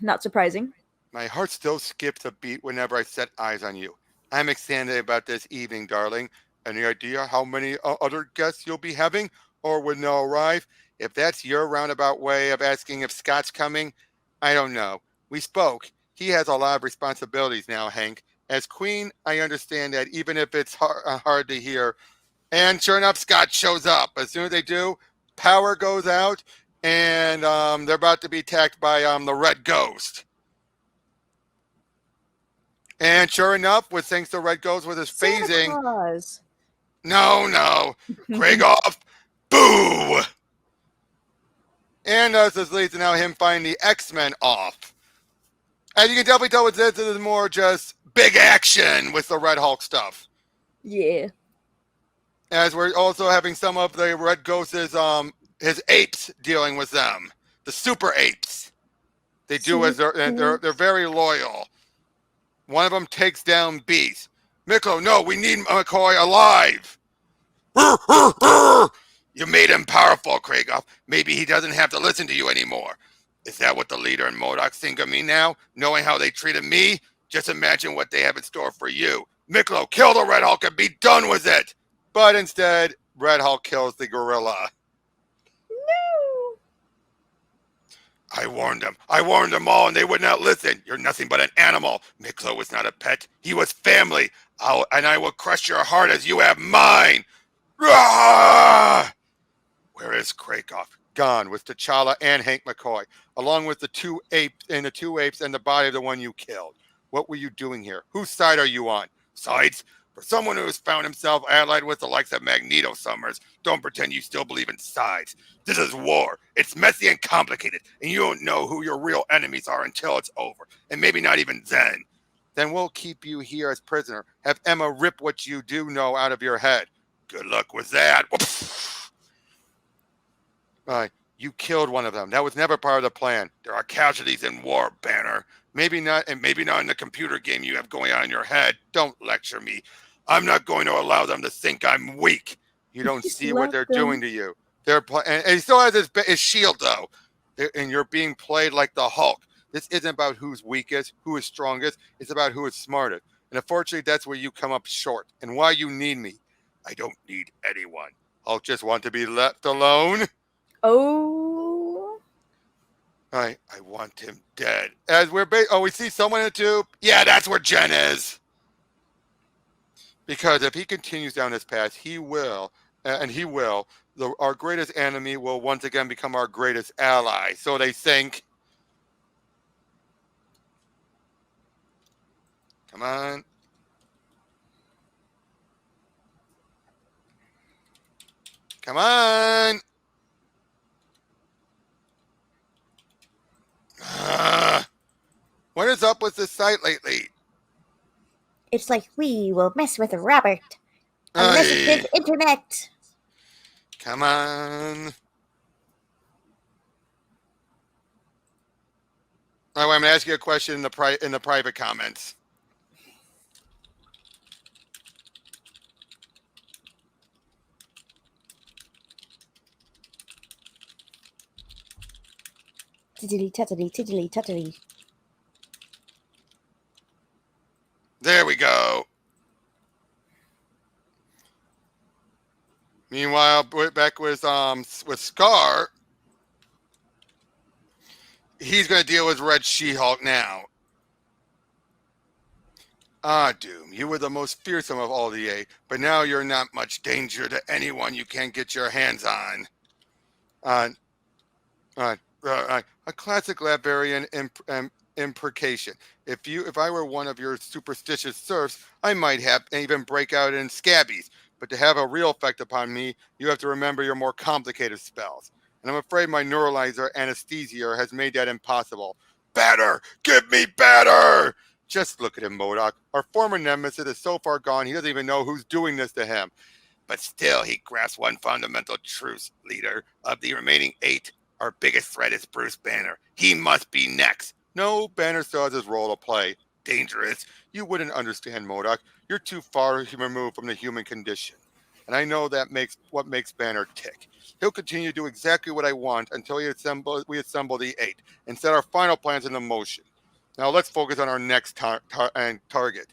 Not surprising. My heart still skips a beat whenever I set eyes on you. I'm excited about this evening, darling. Any idea how many other guests you'll be having, or when they'll arrive? If that's your roundabout way of asking if Scott's coming, I don't know. We spoke. He has a lot of responsibilities now, Hank. As Queen, I understand that even if it's hard to hear. And sure enough, Scott shows up. As soon as they do, power goes out, and they're about to be attacked by the Red Ghost. And sure enough, with thanks to Red Ghost with his Santa phasing, Claus. no, Krieghoff, boo! And this leads to now him finding the X-Men off. As you can definitely tell with this is more just big action with the Red Hulk stuff. Yeah. As we're also having some of the Red Ghost's his apes dealing with them, the super apes. They do as they're very loyal. One of them takes down Beast. Miklo, no, we need McCoy alive. You made him powerful, Krieghoff. Maybe he doesn't have to listen to you anymore. Is that what the leader and M.O.D.O.K think of me now? Knowing how they treated me? Just imagine what they have in store for you. Miklo, kill the Red Hulk and be done with it. But instead, Red Hulk kills the gorilla. No. I warned them all, and they would not listen. You're nothing but an animal. Miklo was not a pet. He was family. And I will crush your heart as you have mine. Rah! Where is Krakoff? Gone with T'Challa and Hank McCoy, along with the 2 apes and the body of the one you killed. What were you doing here? Whose side are you on? Sides? For someone who has found himself allied with the likes of Magneto Summers, don't pretend you still believe in sides. This is war. It's messy and complicated, and you don't know who your real enemies are until it's over, and maybe not even then. Then we'll keep you here as prisoner. Have Emma rip what you do know out of your head. Good luck with that. You killed one of them. That was never part of the plan. There are casualties in war, Banner. Maybe not, and maybe not in the computer game you have going on in your head. Don't lecture me. I'm not going to allow them to think I'm weak. You don't Just see what they're them. doing to you. And he still has his shield though, and you're being played like the Hulk. This isn't about who's weakest, who is strongest. It's about who is smartest. And unfortunately, that's where you come up short. And why you need me. I don't need anyone. I'll just want to be left alone. Oh. I want him dead. As we see someone in the tube. Yeah, that's where Jen is. Because if he continues down this path, he will, and he will. Our greatest enemy will once again become our greatest ally. So they think. Come on. Come on. What is up with this site lately? It's like we will mess with Robert. Ay, Unlimited internet. come on. I'm going to ask you a question in the private comments. Tiddly tuddly tiddly tuddly. There we go. Meanwhile, back with Skaar, he's going to deal with Red She-Hulk now. Ah, Doom, you were the most fearsome of all the eight, but now you're not much danger to anyone you can't get your hands on. A classic Laverian imprecation. If I were one of your superstitious serfs, I might have even break out in scabies. But to have a real effect upon me, you have to remember your more complicated spells. And I'm afraid my neuralizer anesthesia has made that impossible. Better! Give me better! Just look at him, M.O.D.O.K. Our former nemesis is so far gone, he doesn't even know who's doing this to him. But still, he grasps one fundamental truth, leader. Of the remaining eight, our biggest threat is Bruce Banner. He must be next. No, Banner still has his role to play. Dangerous. You wouldn't understand, M.O.D.O.K. You're too far removed from the human condition. And I know that makes what makes Banner tick. He'll continue to do exactly what I want until we assemble the eight and set our final plans into motion. Now let's focus on our next target.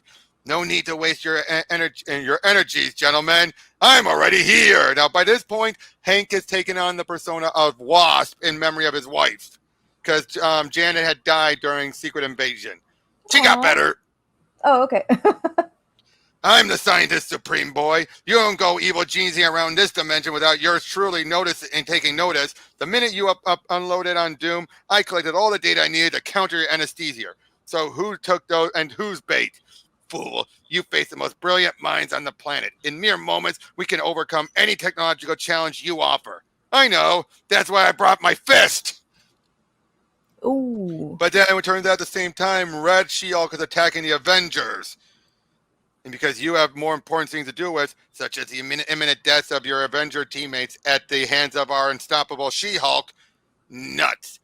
No need to waste your energies, gentlemen. I'm already here. Now, by this point, Hank has taken on the persona of Wasp in memory of his wife, because Janet had died during Secret Invasion. She got better. Oh, okay. I'm the scientist supreme, boy. You don't go evil genieing around this dimension without yours truly noticing and taking notice. The minute you unloaded on Doom, I collected all the data I needed to counter your anesthesia. So who took those and whose bait? Fool, you face the most brilliant minds on the planet. In mere moments, we can overcome any technological challenge you offer. I know. That's why I brought my fist. Ooh. But then it turns out at the same time, Red She-Hulk is attacking the Avengers. And because you have more important things to do with, such as the imminent deaths of your Avenger teammates at the hands of our unstoppable She-Hulk, nuts.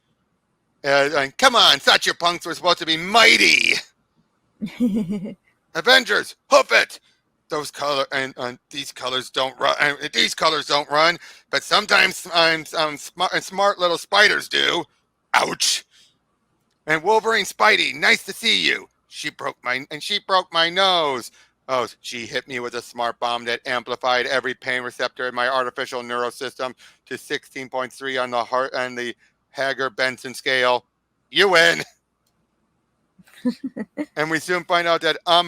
And come on, thought your punks were supposed to be mighty. Avengers, hoof it! Those these colors don't run. These colors don't run, but sometimes smart little spiders do. Ouch! And Wolverine, Spidey, nice to see you. She broke my nose. Oh, she hit me with a smart bomb that amplified every pain receptor in my artificial neurosystem to 16.3 on the heart and the Hager-Benson scale. You win. And we soon find out that I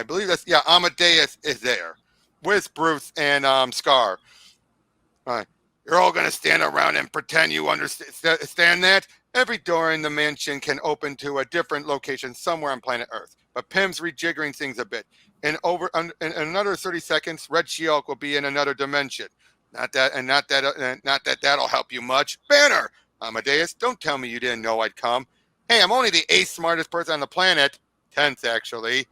believe Amadeus is there with Bruce and Skaar. You're all gonna stand around and pretend you understand that? Every door in the mansion can open to a different location somewhere on planet Earth. But Pym's rejiggering things a bit. In another 30 seconds, Red She-Hulk will be in another dimension. Not that that'll help you much. Banner! Amadeus, don't tell me you didn't know I'd come. Hey, I'm only the 8th smartest person on the planet. 10th, actually.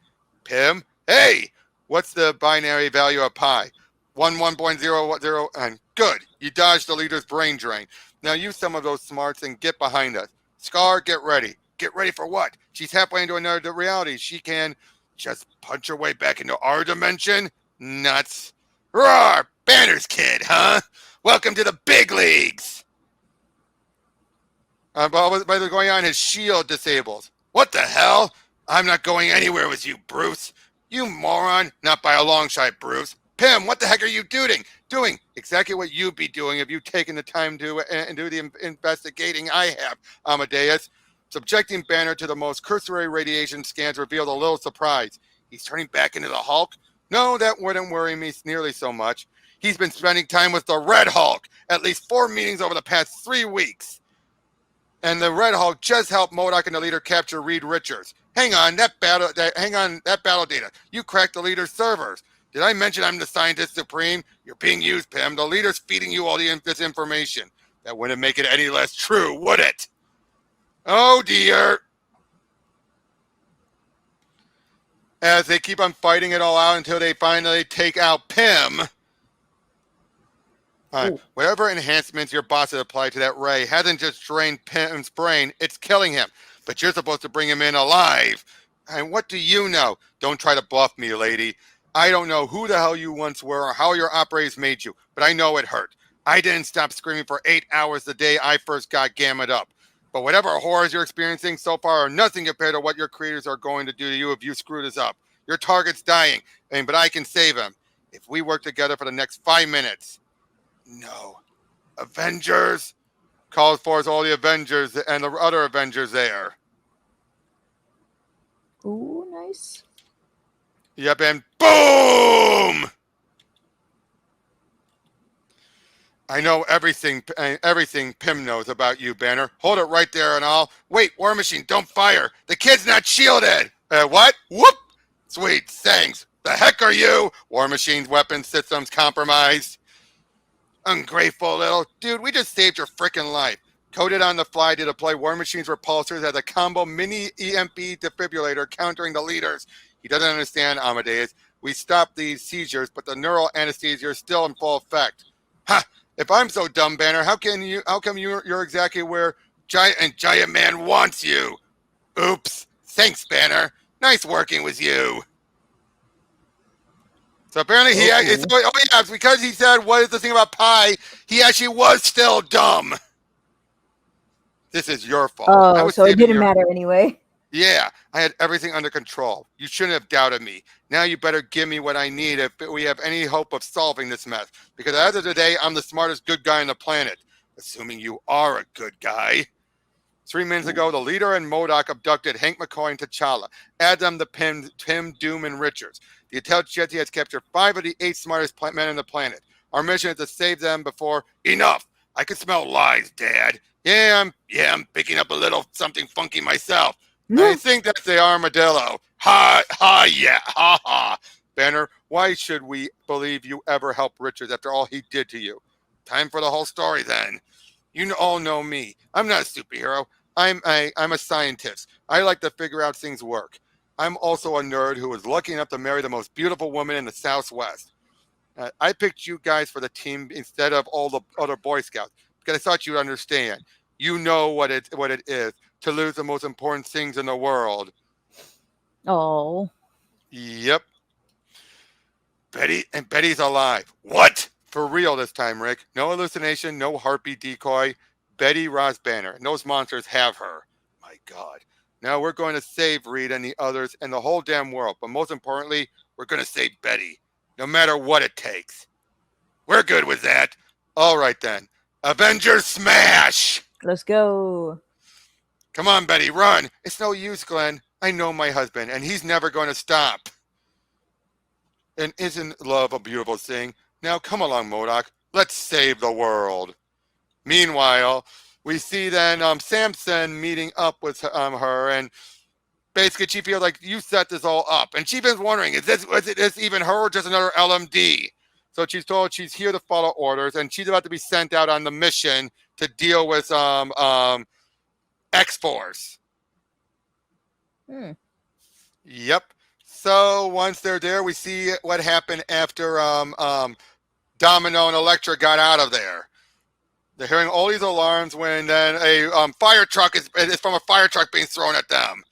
Pym? Hey! What's the binary value of pi? 1.0, and good. You dodged the leader's brain drain. Now use some of those smarts and get behind us. Skaar, get ready. Get ready for what? She's halfway into another reality. She can just punch her way back into our dimension? Nuts. Roar! Banner's kid, huh? Welcome to the big leagues! But what's going on, his shield disables. What the hell? I'm not going anywhere with you, Bruce. You moron. Not by a long shot, Bruce. Pym, what the heck are you doing? Doing exactly what you'd be doing if you'd taken the time to do the investigating I have, Amadeus. Subjecting Banner to the most cursory radiation scans revealed a little surprise. He's turning back into the Hulk? No, that wouldn't worry me nearly so much. He's been spending time with the Red Hulk, at least 4 meetings over the past 3 weeks. And the Red Hulk just helped M.O.D.O.K and the leader capture Reed Richards. Hang on, that battle data. You cracked the leader's servers. Did I mention I'm the scientist supreme? You're being used, Pym. The leader's feeding you all this information. That wouldn't make it any less true, would it? Oh, dear. As they keep on fighting it all out until they finally take out Pym. Whatever enhancements your boss has applied to that ray hasn't just drained Pym's brain, it's killing him. But you're supposed to bring him in alive. And what do you know? Don't try to bluff me, lady. I don't know who the hell you once were or how your operators made you, but I know it hurt. I didn't stop screaming for 8 hours the day I first got gammed up. But whatever horrors you're experiencing so far are nothing compared to what your creators are going to do to you if you screw this up. Your target's dying, but I can save him. If we work together for the next 5 minutes. No. Avengers? Calls for all the Avengers and the other Avengers there. Ooh, nice. Yep, and boom! I know everything Pym knows about you, Banner. Hold it right there and I'll... Wait, War Machine, don't fire! The kid's not shielded! What? Whoop! Sweet, thanks. The heck are you? War Machine's weapon systems compromised. Ungrateful little... Dude, we just saved your frickin' life. Coded on the fly to deploy War Machine's repulsors as a combo mini EMP defibrillator countering the leaders. He doesn't understand, Amadeus. We stopped these seizures, but the neural anesthesia is still in full effect. Ha! If I'm so dumb, Banner, how come you're exactly where Giant Man wants you? Oops. Thanks, Banner. Nice working with you. So apparently it's because he said, what is the thing about pie? He actually was still dumb. This is your fault. Oh, so it didn't matter anyway. Yeah, I had everything under control. You shouldn't have doubted me. Now you better give me what I need if we have any hope of solving this mess. Because at the end of the day, I'm the smartest good guy on the planet. Assuming you are a good guy. 3 minutes ago, the leader and M.O.D.O.K abducted Hank McCoy and T'Challa. Add them to Pym, Doom, and Richards. The Intelligencia has captured 5 of the 8 smartest men on the planet. Our mission is to save them before... Enough! I can smell lies, Dad. Yeah, I'm picking up a little something funky myself. I think that's the armadillo. Ha, yeah, ha. Banner, why should we believe you ever helped Richards after all he did to you? Time for the whole story, then. You all know me. I'm not a superhero. I'm a scientist. I like to figure out things work. I'm also a nerd who was lucky enough to marry the most beautiful woman in the Southwest. I picked you guys for the team instead of all the other Boy Scouts because I thought you'd understand. You know what it is to lose the most important things in the world. Oh. Yep. Betty's alive. What? For real this time, Rick. No hallucination, no heartbeat decoy. Betty Ross Banner. And those monsters have her. My God. Now we're going to save Reed and the others and the whole damn world. But most importantly, we're going to save Betty. No matter what it takes. We're good with that. All right then. Avengers smash! Let's go. Come on, Betty, run. It's no use, Glenn. I know my husband, and he's never going to stop. And isn't love a beautiful thing? Now come along, M.O.D.O.K. Let's save the world. Meanwhile, we see then Samson meeting up with her, and basically she feels like you set this all up. And she's been wondering, is this even her or just another LMD? So she's told she's here to follow orders, and she's about to be sent out on the mission to deal with X-Force. Yep. So once they're there, we see what happened after Domino and Elektra got out of there. They're hearing all these alarms when then a fire truck is from a fire truck being thrown at them.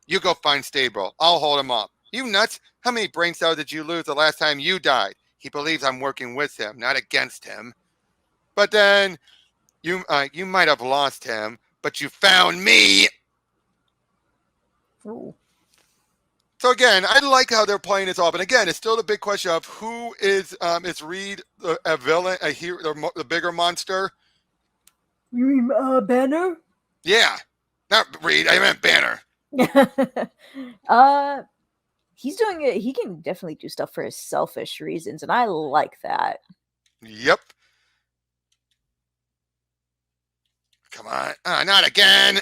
You go find Stable. I'll hold him up. You nuts? How many brain cells did you lose the last time you died? He believes I'm working with him, not against him. But then you might have lost him, but you found me. Ooh. So again, I like how they're playing this off. And again, it's still the big question of who is Reed a villain, a hero, the bigger monster? You mean Banner? Yeah, not Reed. I meant Banner. He's doing it. He can definitely do stuff for his selfish reasons, and I like that. Yep. Come on, not again.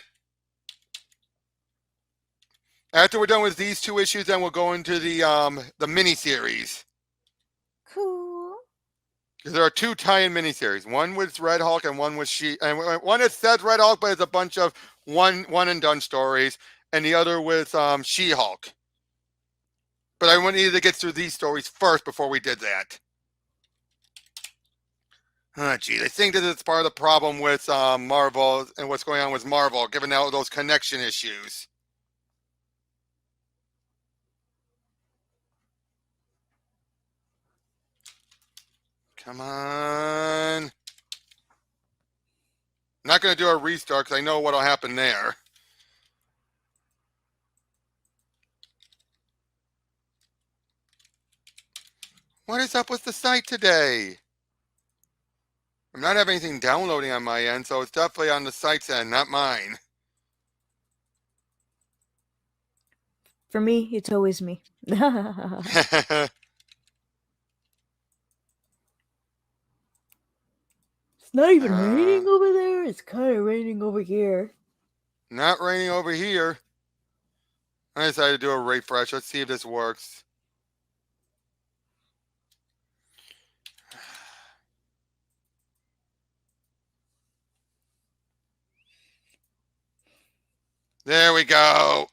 After we're done with these 2 issues, then we'll go into the mini series. Cool. There are two tie-in miniseries. One with Red Hulk and one with and one that says Red Hulk, but it's a bunch of one and done stories, and the other with She-Hulk. But I wanted to get through these stories first before we did that. Oh, geez, I think that it's part of the problem with Marvel and what's going on with Marvel, given all those connection issues. Come on. I'm not going to do a restart because I know what'll happen there. What is up with the site today? I'm not having anything downloading on my end, so it's definitely on the site's end, not mine. For me, it's always me. It's not even raining over there. It's kind of raining over here. Not raining over here. I decided to do a refresh. Let's see if this works. There we go.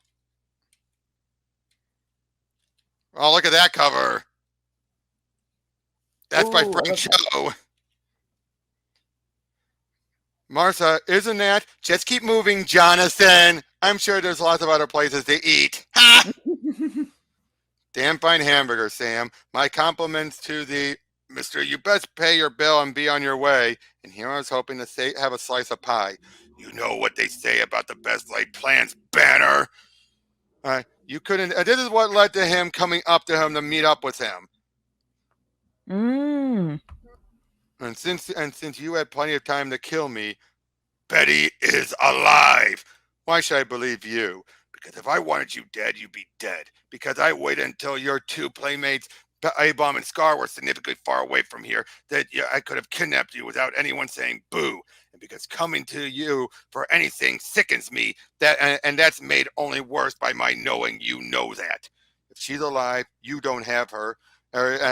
Oh, look at that cover. That's by Frank Cho. Martha, isn't that? Just keep moving, Jonathan. I'm sure there's lots of other places to eat. Ha! Damn fine hamburger, Sam. My compliments to the Mr. You best pay your bill and be on your way. And here I was hoping to have a slice of pie. You know what they say about the best laid plans, Banner. You couldn't. This is what led to him coming up to him to meet up with him. And since you had plenty of time to kill me, Betty is alive. Why should I believe you? Because if I wanted you dead, you'd be dead. Because I waited until your two playmates, A-Bomb and Skaar, were significantly far away from here, that I could have kidnapped you without anyone saying boo. And because coming to you for anything sickens me, and that's made only worse by my knowing you know that. If she's alive, you don't have her,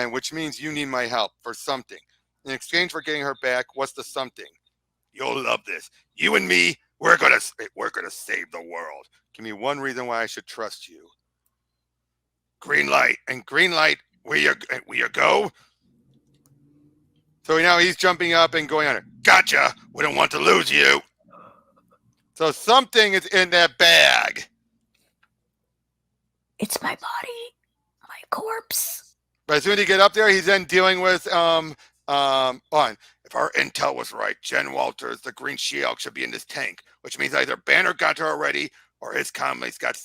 which means you need my help for something. In exchange for getting her back, what's the something? You'll love this. You and me, we're gonna save the world. Give me one reason why I should trust you. Green light. And green light, where you go? So now he's jumping up and going on it. Gotcha. We don't want to lose you. So something is in that bag. It's my body. My corpse. But as soon as he get up there, he's then dealing with if our intel was right, Jen Walters, the Green She-Hulk, should be in this tank, which means either Banner got her already or his comlinks got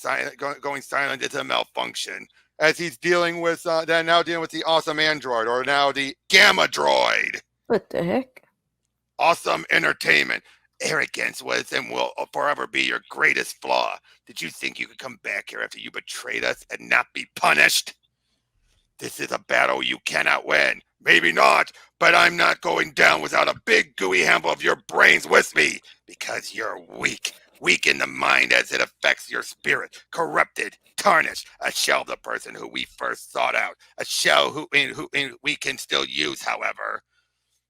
going silent into a malfunction. As he's dealing with now dealing with the awesome android, or now the Gamma droid. What the heck? Awesome entertainment. Arrogance was and will forever be your greatest flaw. Did you think you could come back here after you betrayed us and not be punished? This is a battle you cannot win. Maybe not, but I'm not going down without a big gooey handful of your brains with me, because you're weak. Weak in the mind as it affects your spirit. Corrupted, tarnished. A shell of the person who we first sought out. A shell who we can still use, however.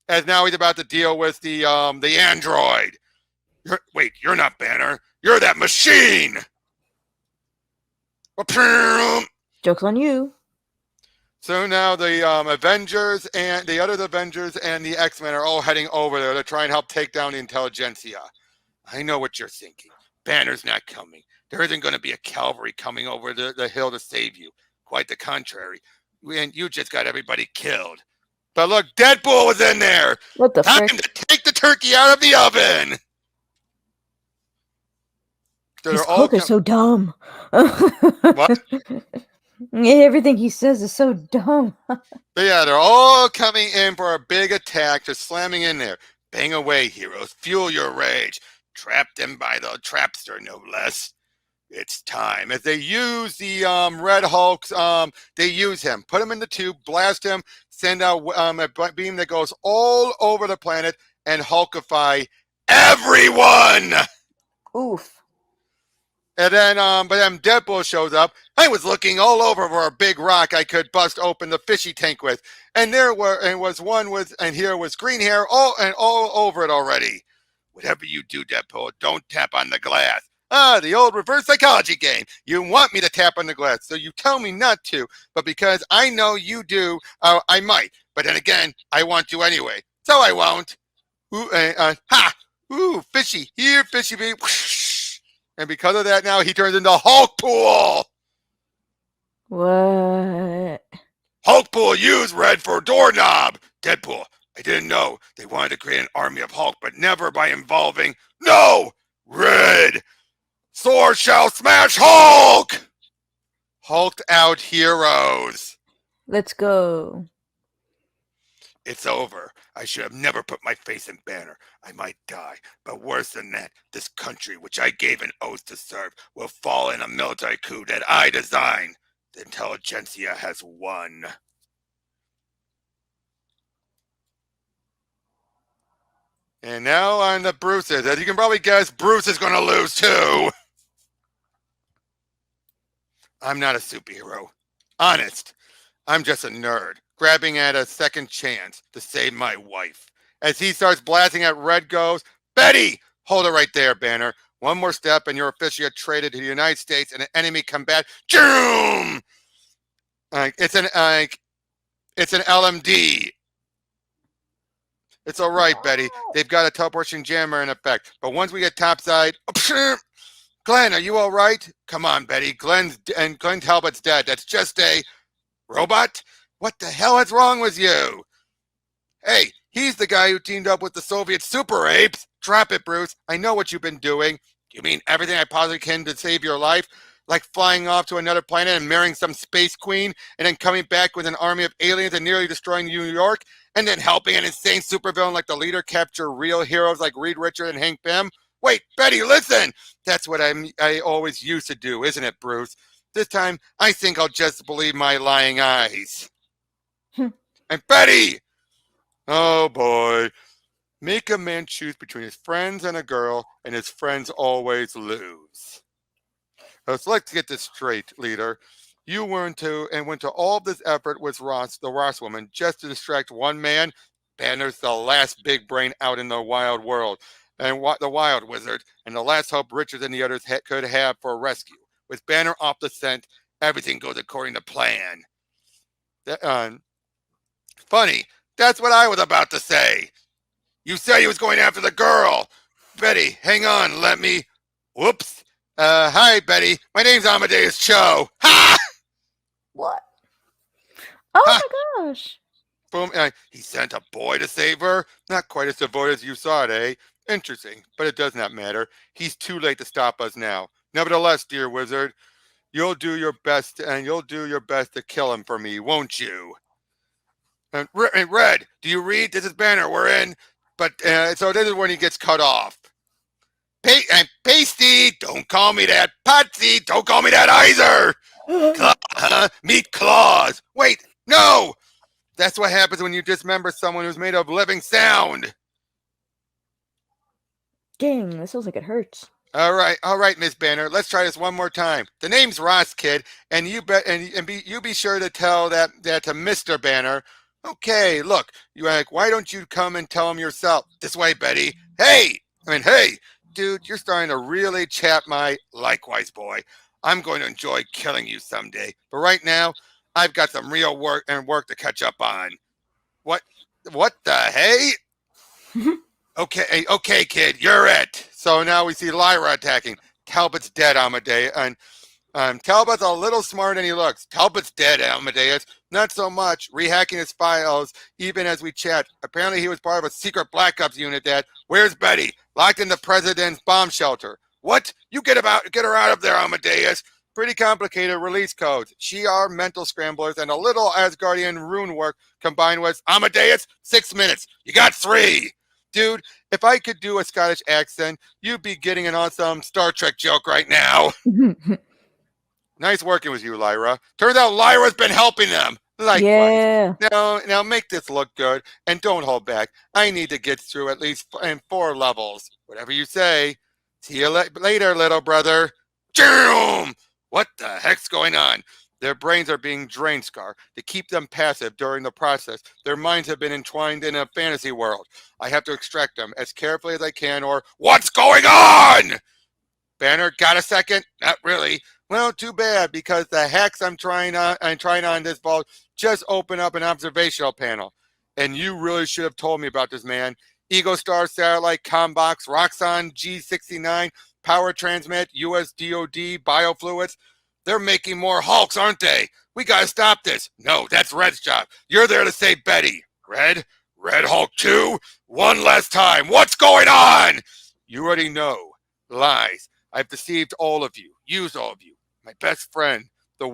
As now he's about to deal with the android. You're not Banner. You're that machine. Joke's on you. So now the Avengers and the other Avengers and the X-Men are all heading over there to try and help take down the Intelligencia. I know what you're thinking. Banner's not coming. There isn't going to be a cavalry coming over the hill to save you. Quite the contrary. And you just got everybody killed. But look, Deadpool was in there. What the Time frick? to take the turkey out of the oven. His cloak is so dumb. What? Everything he says is so dumb. But yeah, they're all coming in for a big attack, just slamming in there. Bang away, heroes. Fuel your rage. Trap them by the trapster, no less. It's time. As they use the Red Hulks, they use him. Put him in the tube, blast him, send out a beam that goes all over the planet and Hulkify everyone! Oof. And then, but then Deadpool shows up. I was looking all over for a big rock I could bust open the fishy tank with, and was one with, and here was green hair all over it already. Whatever you do, Deadpool, don't tap on the glass. Ah, the old reverse psychology game. You want me to tap on the glass, so you tell me not to, but because I know you do, I might. But then again, I want to anyway, so I won't. Ooh, ha! Ooh, fishy here, fishy be. And because of that, now he turns into Hulkpool. What? Hulkpool used red for doorknob. Deadpool. I didn't know they wanted to create an army of Hulk, but never by involving red. Thor shall smash Hulk. Hulked out heroes. Let's go. It's over. I should have never put my face in Banner. I might die, but worse than that, this country, which I gave an oath to serve, will fall in a military coup that I designed. The Intelligencia has won. And now on to Bruce's. As you can probably guess, Bruce is going to lose too. I'm not a superhero. Honest. I'm just a nerd, grabbing at a second chance to save my wife. As he starts blasting at Red goes, Betty! Hold it right there, Banner. One more step and you're officially traded to the United States in an enemy combat. Boom! It's an LMD. It's all right, Betty. They've got a teleportation jammer in effect. But once we get topside, Glenn, are you all right? Come on, Betty. Glenn Talbot's dead. That's just a robot. What the hell is wrong with you? Hey, he's the guy who teamed up with the Soviet super apes. Drop it, Bruce. I know what you've been doing. You mean everything I possibly can to save your life? Like flying off to another planet and marrying some space queen, and then coming back with an army of aliens and nearly destroying New York, and then helping an insane supervillain like the leader capture real heroes like Reed Richards and Hank Pym? Wait, Betty, listen! That's what I always used to do, isn't it, Bruce? This time, I think I'll just believe my lying eyes. And Betty! Oh boy. Make a man choose between his friends and a girl, and his friends always lose. So let's get this straight, leader. You went to all of this effort with the Ross woman, just to distract one man. Banner's the last big brain out in the wild world, and the wild wizard, and the last hope Richards and the others could have for a rescue. With Banner off the scent, everything goes according to plan. Funny, that's what I was about to say. You said he was going after the girl. Betty, hang on, let me. Whoops. Hi, Betty. My name's Amadeus Cho. Ha! What? Oh Ha! my gosh. Boom. He sent a boy to save her. Not quite as devoted as you saw it, eh? Interesting, but it does not matter. He's too late to stop us now. Nevertheless, dear wizard, you'll do your best to kill him for me, won't you? And Red, do you read? This is Banner. We're in. But so this is when he gets cut off. Pasty, don't call me that. Patsy, don't call me that either. Meet Claus. Wait, no. That's what happens when you dismember someone who's made of living sound. Dang, that sounds like it hurts. All right, Miss Banner. Let's try this one more time. The name's Ross, kid, and you be sure to tell that to Mr. Banner. Okay, look, why don't you come and tell him yourself? This way, Betty. Hey, dude, you're starting to really chat my likewise, boy. I'm going to enjoy killing you someday, but right now, I've got some real work to catch up on. What the hey? Okay, kid, you're it. So now we see Lyra attacking. Talbot's dead, Amadeus, and Talbot's a little smarter than he looks. Talbot's dead, Amadeus. Not so much. Rehacking his files, even as we chat. Apparently, he was part of a secret Black Ops unit. Dad, where's Betty? Locked in the president's bomb shelter. What? You get her out of there, Amadeus. Pretty complicated release codes. Shi'ar mental scramblers and a little Asgardian rune work combined with Amadeus. 6 minutes. You got 3. Dude, if I could do a Scottish accent, you'd be getting an awesome Star Trek joke right now. Nice working with you, Lyra. Turns out Lyra's been helping them. Likewise. Yeah. Now make this look good and don't hold back. I need to get through at least 4 levels. Whatever you say. See you later, little brother. Damn! What the heck's going on? Their brains are being drained, Skaar. To keep them passive during the process, their minds have been entwined in a fantasy world. I have to extract them as carefully as I can, or what's going on? Banner, got a second? Not really. Well, too bad, because the hacks I'm trying on this vault just open up an observational panel. And you really should have told me about this, man. Ego Star Satellite, Combox, Roxxon, G69, Power Transmit, US.DOD, Biofluids. They're making more Hulks, aren't they? We gotta stop this. No, that's Red's job. You're there to save Betty. Red? Red Hulk 2? One last time. What's going on? You already know. Lies. I've deceived all of you, used all of you, my best friend, the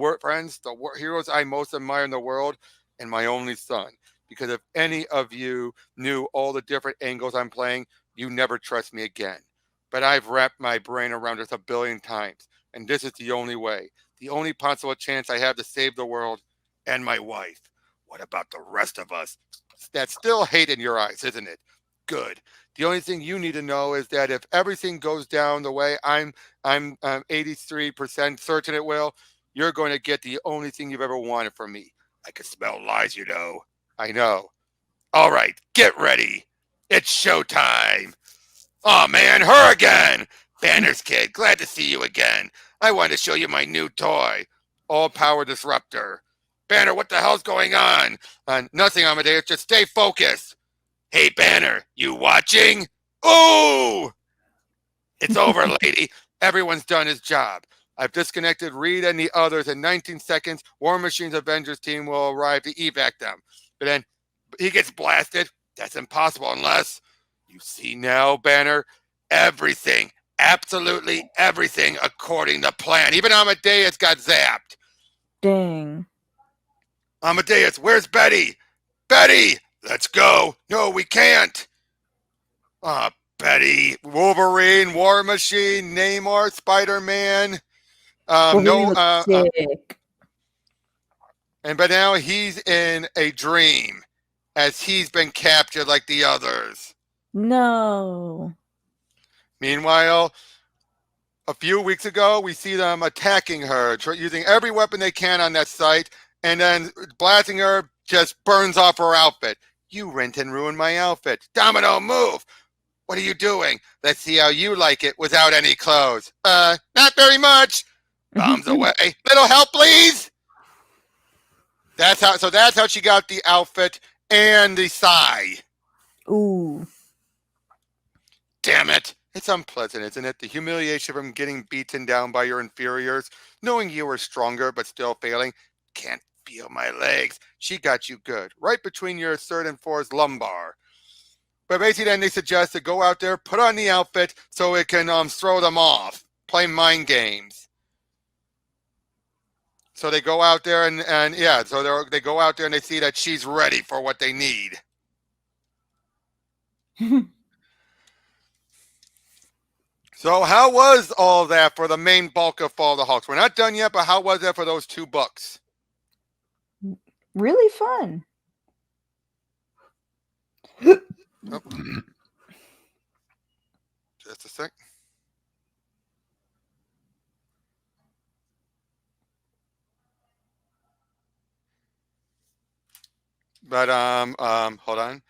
heroes I most admire in the world, and my only son. Because if any of you knew all the different angles I'm playing, you never trust me again. But I've wrapped my brain around this a billion times, and this is the only way, the only possible chance I have to save the world and my wife. What about the rest of us? That's still hate in your eyes, isn't it? Good. The only thing you need to know is that if everything goes down the way I'm 83% certain it will, you're going to get the only thing you've ever wanted from me. I can smell lies, you know. I know. All right, get ready. It's showtime. Oh man, her again. Banner's kid, glad to see you again. I wanted to show you my new toy, All Power Disruptor. Banner, what the hell's going on? Nothing, Amadeus. Just stay focused. Hey, Banner, you watching? Ooh! It's over, lady. Everyone's done his job. I've disconnected Reed and the others. In 19 seconds, War Machine's Avengers team will arrive to evac them. But then he gets blasted. That's impossible unless... You see now, Banner? Everything, absolutely everything according to plan. Even Amadeus got zapped. Dang. Amadeus, where's Betty? Betty! Let's go. No, we can't. Betty, Wolverine, War Machine, Namor, Spider-Man. Wolverine looks sick. But now he's in a dream as he's been captured like the others. No. Meanwhile, a few weeks ago, we see them attacking her, using every weapon they can on that site, and then blasting her just burns off her outfit. You rent and ruin my outfit. Domino, move! What are you doing? Let's see how you like it without any clothes. Not very much. Bombs away. Little help, please. That's how she got the outfit and the sigh. Ooh. Damn it. It's unpleasant, isn't it? The humiliation from getting beaten down by your inferiors, knowing you were stronger but still failing. Can't feel my legs. She got you good, right between your third and fourth lumbar. But basically then they suggest to go out there, put on the outfit so it can throw them off, play mind games. So they go out there and yeah, so they go out there and they see that she's ready for what they need. So how was all that for the main bulk of Fall of the Hulks? We're not done yet, but how was that for those 2 books? Really fun. Oh. Just a sec. But hold on.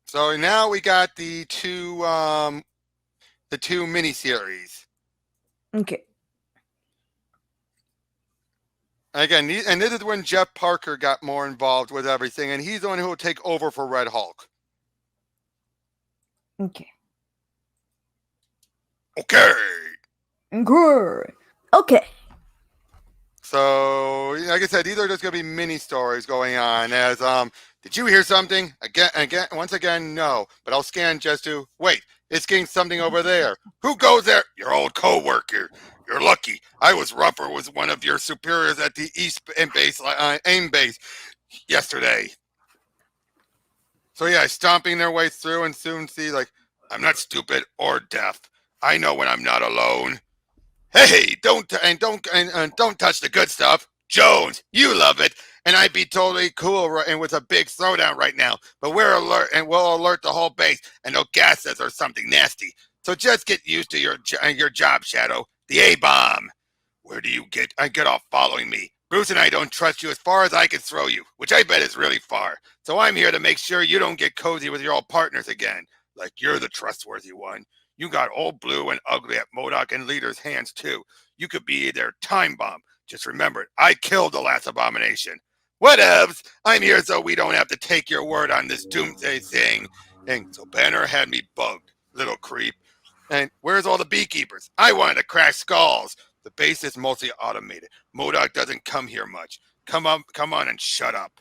So now we got the two miniseries. Okay. Again, and this is when Jeff Parker got more involved with everything, and he's the one who will take over for Red Hulk. Okay. Okay. Good. Okay. So, like I said, these are just going to be mini stories going on. As did you hear something? Once again, no. But I'll scan just to wait. It's getting something over there. Who goes there? Your old co-worker. You're lucky. I was rougher with one of your superiors at the East AIM base yesterday. So yeah, stomping their way through and soon see like I'm not stupid or deaf. I know when I'm not alone. Hey, don't touch the good stuff. Jones, you love it. And I'd be totally cool and with a big throwdown right now. But we're alert and we'll alert the whole base and they'll gas us or something nasty. So just get used to your job, Shadow. The A-bomb. Where do you get off following me? Bruce and I don't trust you as far as I can throw you, which I bet is really far. So I'm here to make sure you don't get cozy with your old partners again. Like you're the trustworthy one. You got old Blue and Ugly at M.O.D.O.K and Leader's hands too. You could be their time bomb. Just remember, I killed the last abomination. Whatevs. I'm here so we don't have to take your word on this doomsday thing. And so Banner had me bugged, little creep. And where's all the beekeepers? I wanted to crack skulls. The base is mostly automated. M.O.D.O.K doesn't come here much. Come on and shut up.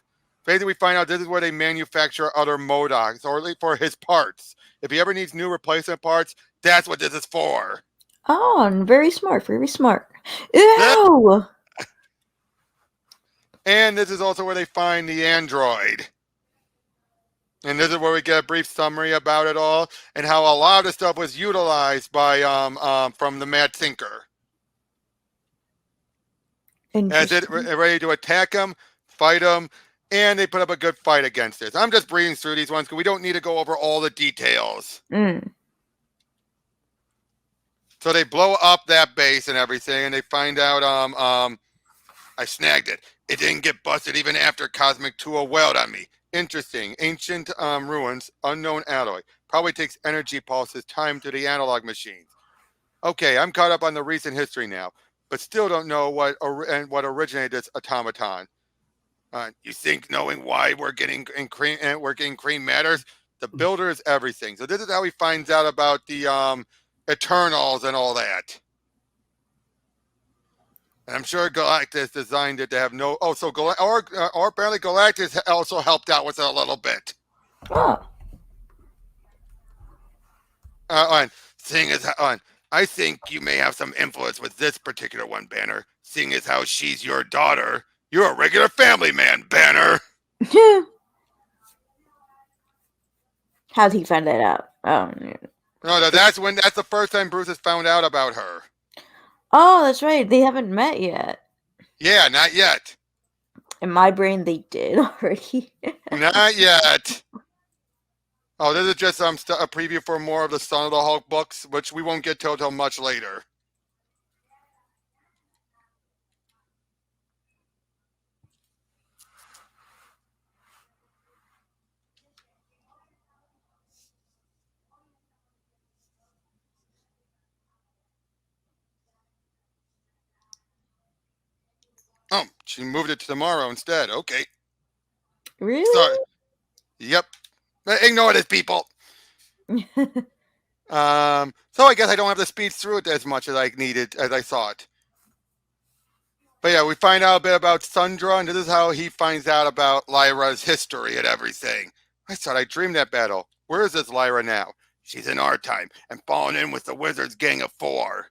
Basically, we find out this is where they manufacture other M.O.D.O.Ks, or at least for his parts. If he ever needs new replacement parts, that's what this is for. Oh, and very smart, very smart. Ew! And this is also where they find the android. And this is where we get a brief summary about it all and how a lot of the stuff was utilized by from the Mad Thinker. As it ready to attack him, fight him, and they put up a good fight against it. I'm just breezing through these ones because we don't need to go over all the details. So they blow up that base and everything, and they find out I snagged it. It didn't get busted even after Cosmic 2 wailed on me. Interesting. Ancient ruins, unknown alloy. Probably takes energy pulses timed to the analog machines. Okay, I'm caught up on the recent history now, but still don't know what originated this automaton. You think knowing why we're getting cream matters? The builder is everything. So this is how he finds out about the Eternals and all that. And I'm sure Galactus designed it to have no. Oh, so or apparently Galactus also helped out with it a little bit. Oh. And seeing as I think you may have some influence with this particular one, Banner. Seeing as how she's your daughter, you're a regular family man, Banner. How'd he find that out? Oh, no, that's the first time Bruce has found out about her. Oh, that's right. They haven't met yet. Yeah, not yet. In my brain, they did already. Not yet. Oh, this is just a preview for more of the Son of the Hulk books, which we won't get to until much later. Oh, she moved it to tomorrow instead. Okay. Really? Sorry. Yep. Ignore this, people. So I guess I don't have to speed through it as much as I needed, as I thought. But yeah, we find out a bit about Sundra, and this is how he finds out about Lyra's history and everything. I thought I dreamed that battle. Where is this Lyra now? She's in our time and fallen in with the Wizards gang of 4.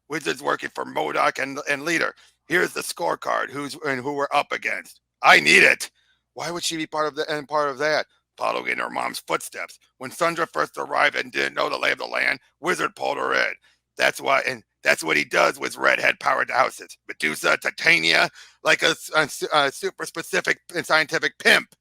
Wizards working for M.O.D.O.K and Leader. Here's the scorecard. Who we're up against. I need it. Why would she be part of that? Following in her mom's footsteps. When Sundra first arrived and didn't know the lay of the land, Wizard pulled her in. That's what he does with redhead powered houses. Medusa, Titania, like a super specific and scientific pimp.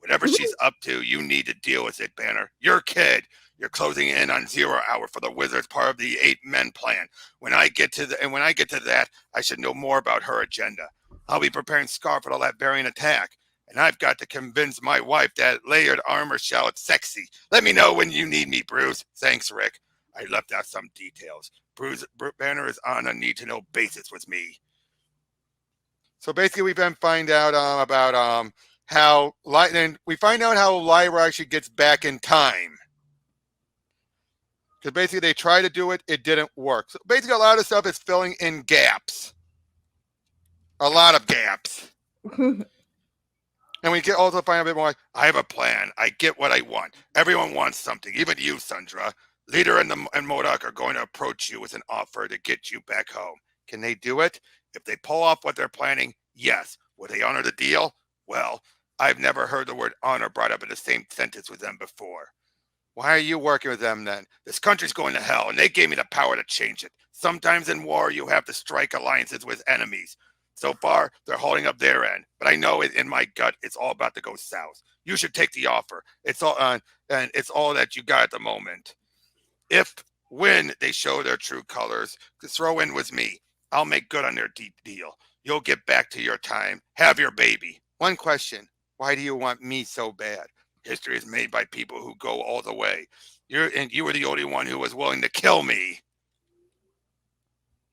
Whatever she's up to, you need to deal with it, Banner. Your kid. You're closing in on 0 hour for the Wizards part of the 8 men plan. When I get to that, I should know more about her agenda. I'll be preparing Skaar for the Latvian attack. And I've got to convince my wife that layered armor shell is sexy. Let me know when you need me, Bruce. Thanks, Rick. I left out some details. Bruce Banner is on a need-to-know basis with me. So basically, we then find out about how Lyra actually gets back in time. Because basically, they tried to do it, it didn't work. So basically, a lot of stuff is filling in gaps. A lot of gaps. And we can also find a bit more. I have a plan. I get what I want. Everyone wants something, even you, Sundra. Leader and M.O.D.O.K are going to approach you with an offer to get you back home. Can they do it? If they pull off what they're planning, yes. Will they honor the deal? Well, I've never heard the word honor brought up in the same sentence with them before. Why are you working with them then? This country's going to hell, and they gave me the power to change it. Sometimes in war, you have to strike alliances with enemies. So far, they're holding up their end, but I know in my gut, it's all about to go south. You should take the offer. It's all that you got at the moment. If When they show their true colors, the throw in was me. I'll make good on their deal. You'll get back to your time. Have your baby. One question. Why do you want me so bad? History is made by people who go all the way. You were the only one who was willing to kill me.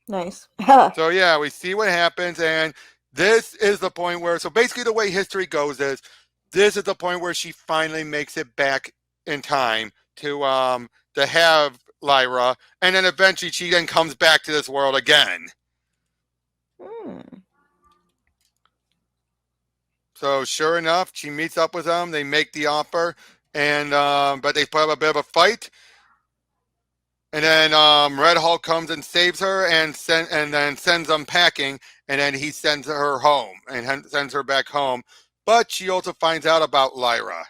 Nice. So yeah, we see what happens, and this is the point where. So basically, the way history goes is, this is the point where she finally makes it back in time to have Lyra, and then eventually she then comes back to this world again. Hmm. So sure enough, she meets up with them. They make the offer, and but they put up a bit of a fight. And then Red Hulk comes and saves her, and then sends them packing, and then he sends her home and sends her back home. But she also finds out about Lyra.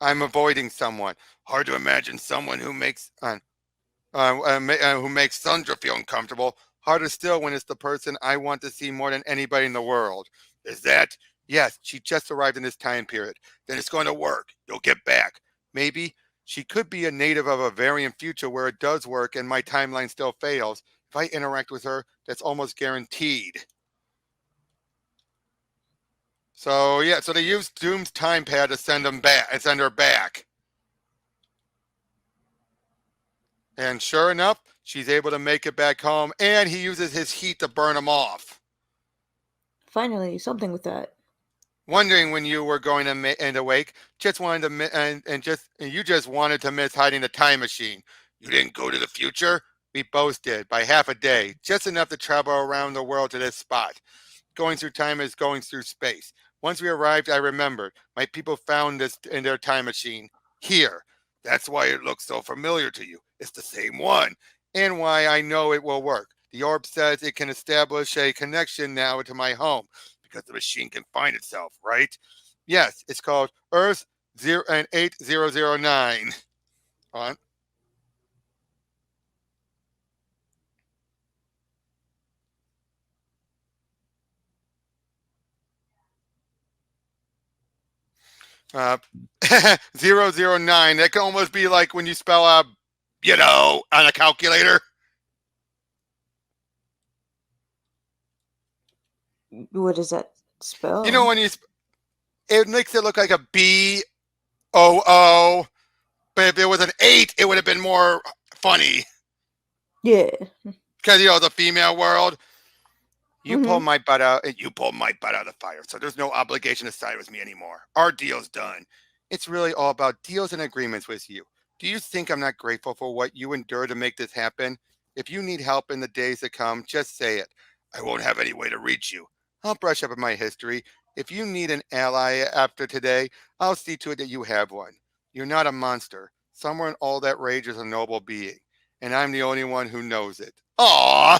I'm avoiding someone. Hard to imagine someone who makes Sandra feel uncomfortable. Harder still when it's the person I want to see more than anybody in the world. Is that? Yes, she just arrived in this time period. Then it's going to work. You'll get back. Maybe she could be a native of a variant future where it does work and my timeline still fails. If I interact with her, that's almost guaranteed. So yeah, so they use Doom's time pad to send him back and send her back. And sure enough, she's able to make it back home, and he uses his heat to burn him off. Finally, something with that. Wondering when you were going to end awake, just wanted to and you just wanted to miss hiding the time machine. You didn't go to the future. We both did by half a day, just enough to travel around the world to this spot. Going through time is going through space. Once we arrived, I remembered. My people found this in their time machine. Here. That's why it looks so familiar to you. It's the same one. And why I know it will work. The orb says it can establish a connection now to my home because the machine can find itself, right? Yes, it's called Earth 0 and 8009. On. Uh, 009. That can almost be like when you spell out, on a calculator. What does that You know spell? when it makes it look like a BOO, but if it was an 8, it would have been more funny Yeah. because the female world. You pull Mm-hmm. my butt out, and you pull my butt out of the fire. So there's no obligation to side with me anymore. Our deal's done. It's really all about deals and agreements with you. Do you think I'm not grateful for what you endured to make this happen? If you need help in the days to come, just say it. I won't have any way to reach you. I'll brush up on my history. If you need an ally after today, I'll see to it that you have one. You're not a monster. Somewhere in all that rage is a noble being, and I'm the only one who knows it. Aww!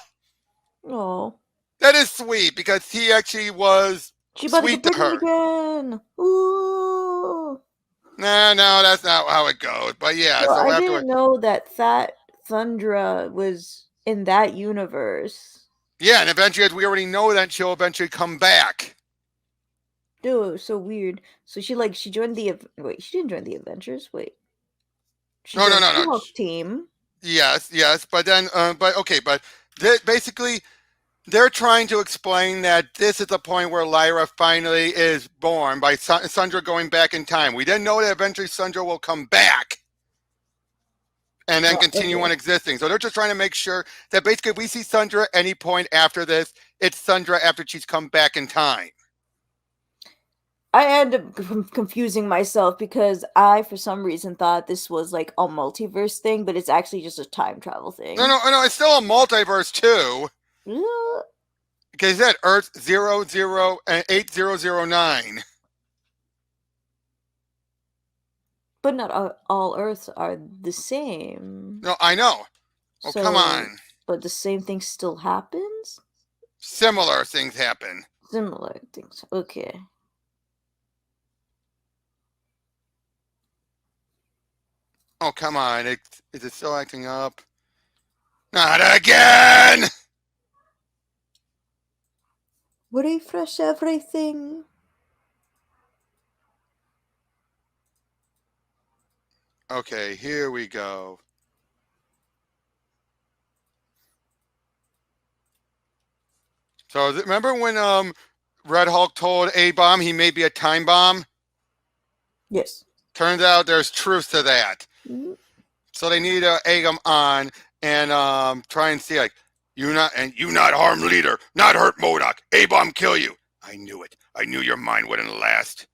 Oh. That is sweet because he actually was She about to get sweet to pregnant her. again. Ooh. Nah, no, that's not how it goes. But yeah, So so I afterward, didn't know that Thundra was in that universe. yeah, and eventually, as we already know, that she'll eventually come back. Dude, so weird. So she joined wait, she didn't join the Avengers. Wait, she No, no, joined no, no. She-Hulk's team. Yes, yes, but then, but okay, but basically, they're trying to explain that this is the point where Lyra finally is born by Sandra going back in time. We didn't know that eventually Sandra will come back and then Oh, continue on okay. existing. So they're just trying to make sure that basically if we see Sandra at any point after this, it's Sandra after she's come back in time. I ended up confusing myself because I, for some reason, thought this was like a multiverse thing, but it's actually just a time travel No, thing. no, no, it's still a multiverse too. Uh, Because that Earth 00 and 8009. But not all Earths are the same. No, I know. Oh, come So, on. but the same thing still happens? Similar things happen. Similar things. Okay. Oh, come on. Is it still acting up? Not again! Refresh everything. Okay, here we go. So remember when Red Hulk told A-Bomb he may be a time bomb? Yes. Turns out there's truth to that. Mhm. So they need to egg him on and try and see like you not harm leader, not hurt M.O.D.O.K. A-Bomb kill you. I knew it. I knew your mind wouldn't last.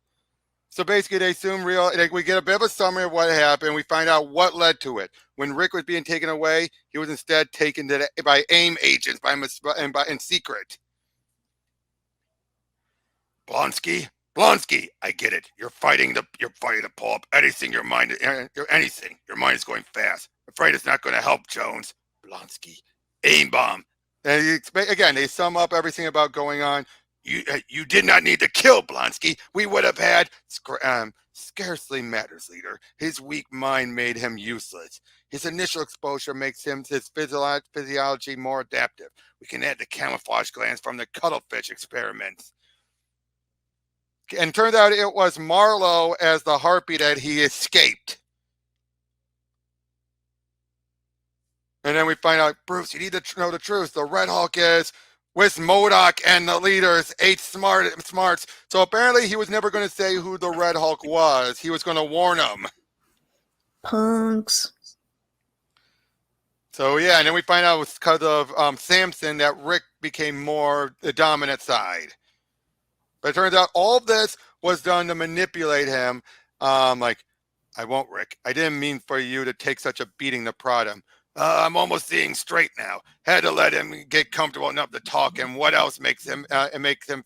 So basically, they assume we get a bit of a summary of what happened. We find out what led to it. When Rick was being taken away, he was instead taken by AIM agents in secret. Blonsky, I get it. You're fighting to pull up anything. Your mind is going fast. Afraid it's not going to help, Jones. Blonsky, aim bomb. And again, they sum up everything about going on. You did not need to kill Blonsky. We would have had scarcely matters, leader. His weak mind made him useless. His initial exposure makes his physiology more adaptive. We can add the camouflage glands from the cuttlefish experiments. And turned out it was Marlowe as the harpy that he escaped. And then we find out, Bruce, you need to know the truth. The Red Hulk is with M.O.D.O.K and the leaders, 8 smarts. So apparently he was never going to say who the Red Hulk was. He was going to warn them. Punks. So yeah, and then we find out it's because of Samson that Rick became more the dominant side. But it turns out all of this was done to manipulate him. Like, I won't, Rick. I didn't mean for you to take such a beating to prod him. I'm almost seeing straight now. Had to let him get comfortable enough to talk, and what else makes him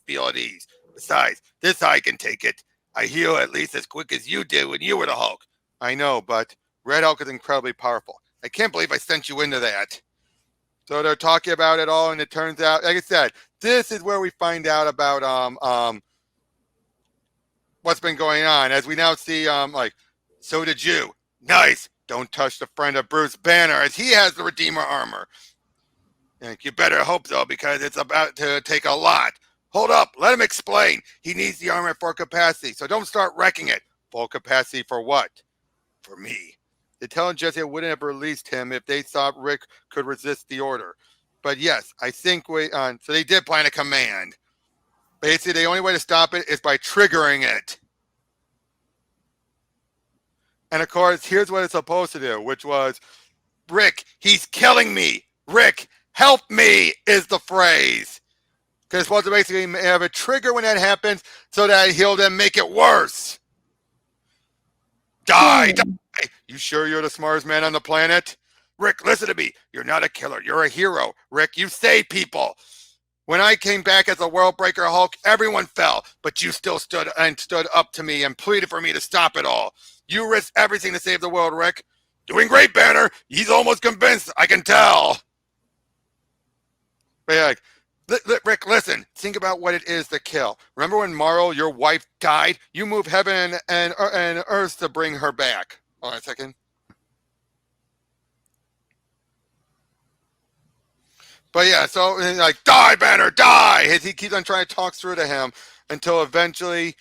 feel at ease? Besides, this I can take it. I heal at least as quick as you did when you were the Hulk. I know, but Red Hulk is incredibly powerful. I can't believe I sent you into that. So they're talking about it all, and it turns out, like I said, this is where we find out about what's been going on. As we now see, like, so did you. Nice. Don't touch the friend of Bruce Banner, as he has the Redeemer armor. And you better hope so, because it's about to take a lot. Hold up. Let him explain. He needs the armor for capacity, so don't start wrecking it. Full capacity for what? For me. The Intelligencia wouldn't have released him if they thought Rick could resist the order. But yes, I think so they did plan a command. Basically, the only way to stop it is by triggering it. And of course, here's what it's supposed to do, which was, Rick, he's killing me. Rick, help me, is the phrase. Because it's supposed to basically have a trigger when that happens so that he'll then make it worse. Die. You sure you're the smartest man on the planet? Rick, listen to me. You're not a killer. You're a hero. Rick, you save people. When I came back as a World Breaker Hulk, everyone fell, but you still stood up to me and pleaded for me to stop it all. You risked everything to save the world, Rick. Doing great, Banner. He's almost convinced. I can tell. But yeah, Rick, listen. Think about what it is to kill. Remember when Marl, your wife, died? You moved heaven and earth to bring her back. Hold on a second. But yeah, so like, die, Banner, die! As he keeps on trying to talk through to him until eventually,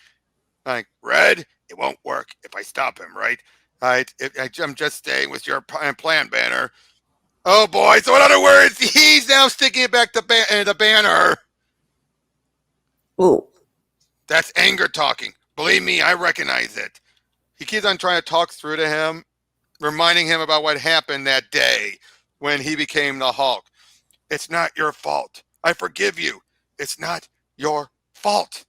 like, Red, it won't work if I stop him, right? I'm just staying with your plan, Banner. Oh boy! So in other words, he's now sticking it back to the Banner. Oh, that's anger talking. Believe me, I recognize it. He keeps on trying to talk through to him, reminding him about what happened that day when he became the Hulk. It's not your fault. I forgive you. It's not your fault.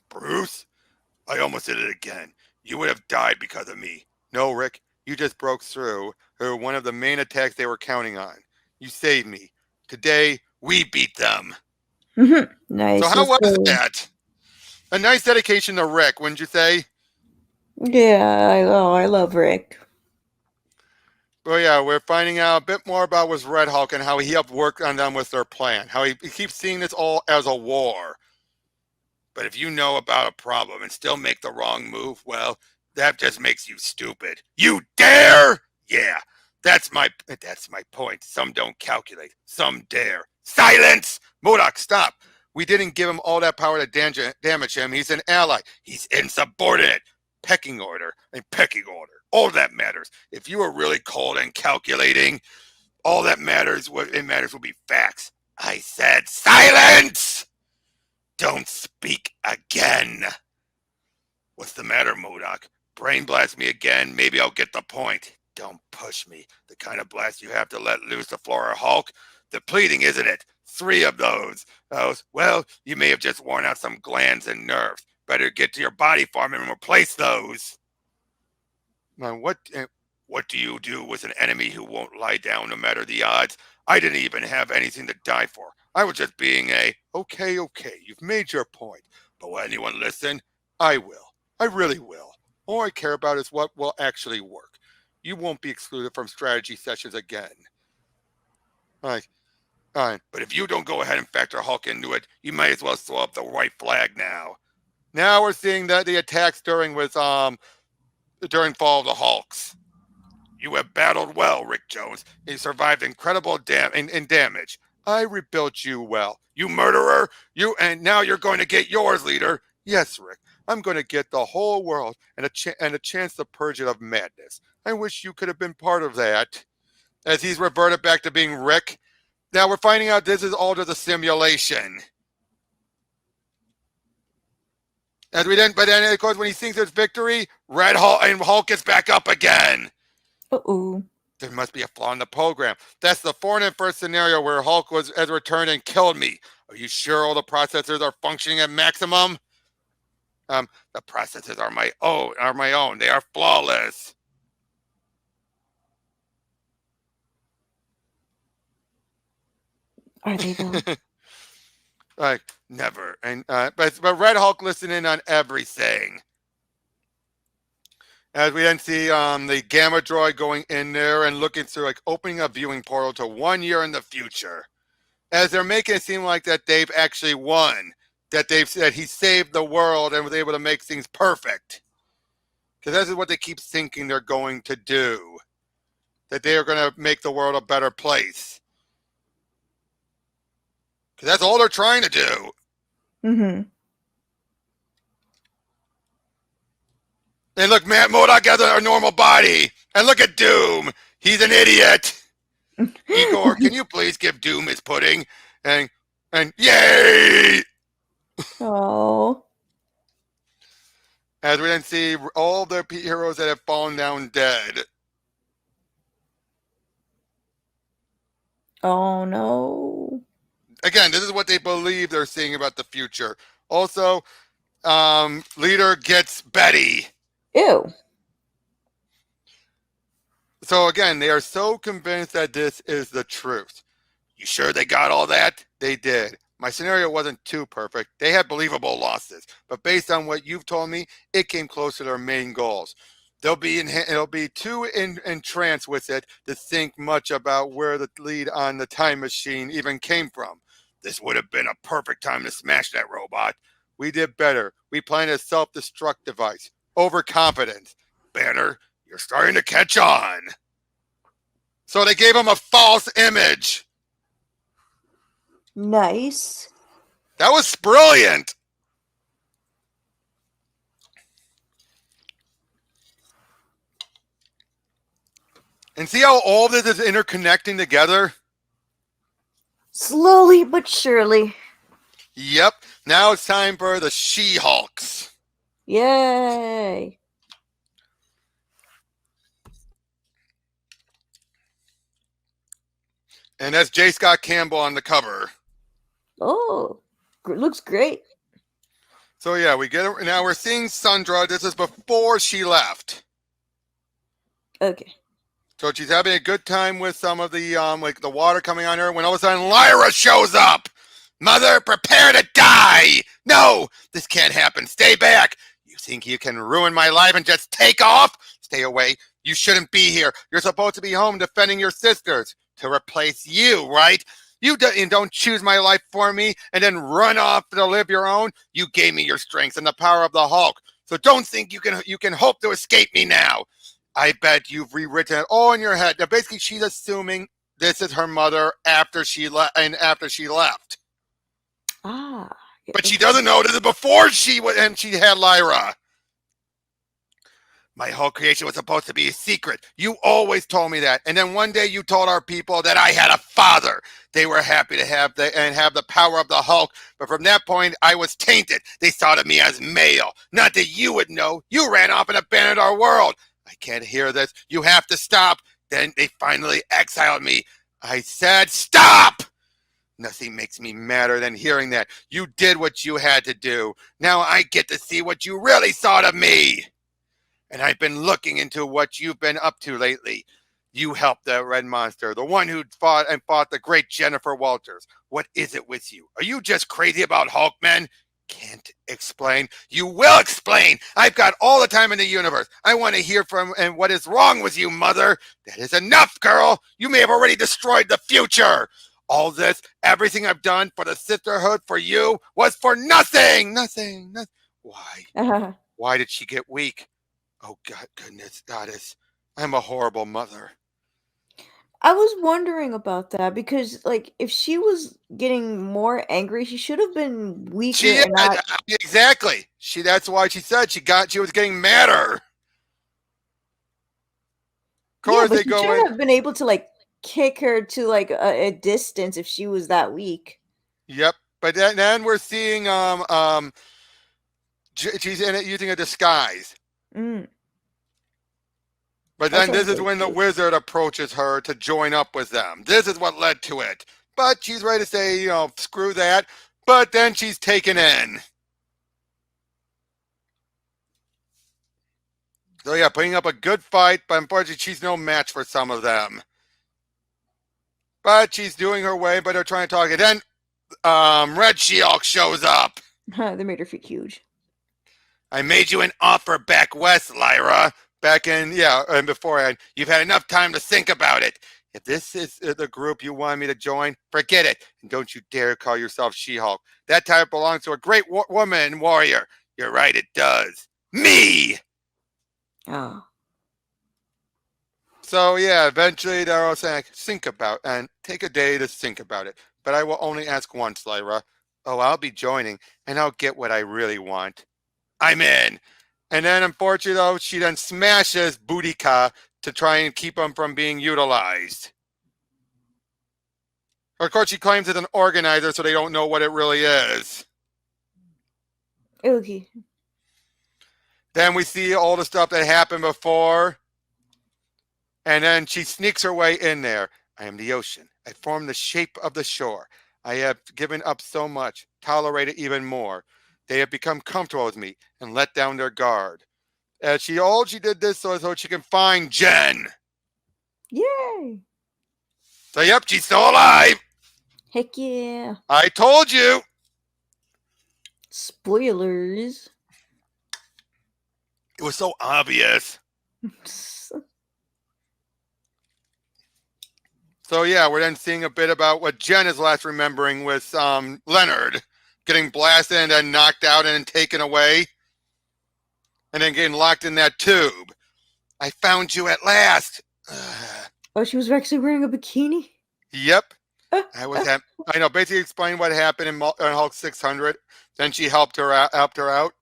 Bruce, I almost did it again. You would have died because of me. No, Rick, you just broke through one of the main attacks they were counting on. You saved me. Today, we beat them. nice. So how was that? A nice dedication to Rick, wouldn't you say? Yeah, I love Rick. Well, yeah, we're finding out a bit more about with Red Hulk and how he helped work on them with their plan. How he keeps seeing this all as a war. But if you know about a problem and still make the wrong move, well, that just makes you stupid. You dare? Yeah, that's my point. Some don't calculate. Some dare. Silence! M.O.D.O.K, stop. We didn't give him all that power to damage him. He's an ally. He's insubordinate. Pecking order. All that matters. If you are really cold and calculating, all that matters will be facts. I said silence! Don't speak again. What's the matter, M.O.D.O.K? Brain blast me again, maybe I'll get the point. Don't push me. The kind of blast you have to let loose to floor a Hulk. Depleting, isn't it? 3 of those. Well, you may have just worn out some glands and nerves. Better get to your body farm and replace those. Now, what do you do with an enemy who won't lie down no matter the odds? I didn't even have anything to die for. I was just being okay, you've made your point. But will anyone listen? I will. I really will. All I care about is what will actually work. You won't be excluded from strategy sessions again. Alright. But if you don't go ahead and factor Hulk into it, you might as well throw up the white flag now. Now we're seeing that the attacks during Fall of the Hulks. You have battled well, Rick Jones. You survived incredible damage. I rebuilt you well. You murderer! And now you're going to get yours, leader. Yes, Rick. I'm going to get the whole world and a chance to purge it of madness. I wish you could have been part of that. As he's reverted back to being Rick. Now we're finding out this is all just a simulation. But then of course when he thinks there's victory, Red Hulk and Hulk gets back up again. Uh-oh. There must be a flaw in the program. That's the 401st scenario where Hulk has returned and killed me. Are you sure all the processors are functioning at maximum? The processors are my own. They are flawless. Are they though? Like never. And but Red Hulk listening on everything. As we then see the Gamma Droid going in there and looking through, like opening a viewing portal to 1 year in the future. As they're making it seem like that they've actually won, that he saved the world and was able to make things perfect. Because this is what they keep thinking they're going to do. That they are going to make the world a better place. Because that's all they're trying to do. Mm-hmm. And look, M.O.D.O.K has a normal body. And look at Doom. He's an idiot. Igor, can you please give Doom his pudding? And yay! Oh. As we then see all the heroes that have fallen down dead. Oh no. Again, this is what they believe they're seeing about the future. Also, leader gets Betty. Ew. So again, they are so convinced that this is the truth. You sure they got all that? They did. My scenario wasn't too perfect. They had believable losses, but based on what you've told me, it came close to their main goals. They'll be too entranced with it to think much about where the lead on the time machine even came from. This would have been a perfect time to smash that robot. We did better. We planted a self-destruct device. Overconfidence. Banner, you're starting to catch on. So they gave him a false image. Nice. That was brilliant. And see how all this is interconnecting together? Slowly but surely. Yep. Now it's time for the She-Hulks. Yay. And that's J. Scott Campbell on the cover. Oh, looks great. So yeah, now we're seeing Sundra. This is before she left. Okay. So she's having a good time with some of the like the water coming on her when all of a sudden Lyra shows up. Mother, prepare to die! No, this can't happen. Stay back. You think you can ruin my life and just take off? Stay away. You shouldn't be here. You're supposed to be home defending your sisters. To replace you, right? You don't choose my life for me and then run off to live your own. You gave me your strength and the power of the Hulk. So don't think you can hope to escape me now. I bet you've rewritten it all in your head. Now, basically, she's assuming this is her mother after she left. Ah. But she doesn't know this is before she had Lyra. My whole creation was supposed to be a secret. You always told me that. And then one day you told our people that I had a father. They were happy to have the power of the Hulk, but from that point I was tainted. They thought of me as male. Not that you would know. You ran off and abandoned our world. I can't hear this. You have to stop. Then they finally exiled me. I said, stop! Nothing makes me madder than hearing that. You did what you had to do. Now I get to see what you really thought of me. And I've been looking into what you've been up to lately. You helped the Red Monster, the one who fought the great Jennifer Walters. What is it with you? Are you just crazy about Hulkmen? Can't explain. You will explain. I've got all the time in the universe. I want to hear from and what is wrong with you, mother. That is enough, girl. You may have already destroyed the future. All this, everything I've done for the sisterhood for you was for nothing. Nothing. Why? Why did she get weak? Oh, God, goodness, goddess. I'm a horrible mother. I was wondering about that because, like, if she was getting more angry, she should have been weaker She, and not. exactly. That's why she said she was getting madder. Of Yeah, course, but they she go in. shouldn't have been able to like kick her to like a distance if she was that weak. Yep. But then we're seeing she's in it using a disguise. Mm, But that then this sounds is very when the cute. wizard approaches her to join up with them. This is what led to it. But she's ready to say, screw that. But then she's taken in. So yeah, putting up a good fight, but unfortunately she's no match for some of them. But she's doing her way, but they're trying to talk. And then Red She-Hulk shows up. They made her feel huge. I made you an offer back west, Lyra. Back in, and beforehand. You've had enough time to think about it. If this is the group you want me to join, forget it. And don't you dare call yourself She-Hulk. That title belongs to a great woman warrior. You're right, it does. Me! Oh. So yeah, eventually they're all saying, think about and take a day to think about it. But I will only ask once, Lyra. Oh, I'll be joining, and I'll get what I really want. I'm in. And then unfortunately though, she then smashes Boudica to try and keep him from being utilized. Of course, she claims it's an organizer, so they don't know what it really is. Okay. Then we see all the stuff that happened before. And then she sneaks her way in there. I am the ocean. I form the shape of the shore. I have given up so much, tolerated even more. They have become comfortable with me and let down their guard. And all she did this so she can find Jen. Yay! So yep, she's still alive. Heck yeah! I told you. Spoilers. It was so obvious. So yeah, we're then seeing a bit about what Jen is last remembering with Leonard getting blasted and then knocked out and then taken away, and then getting locked in that tube. I found you at last. Oh, she was actually wearing a bikini. Yep, I know. Basically, explain what happened in Hulk 600. Then she helped her out.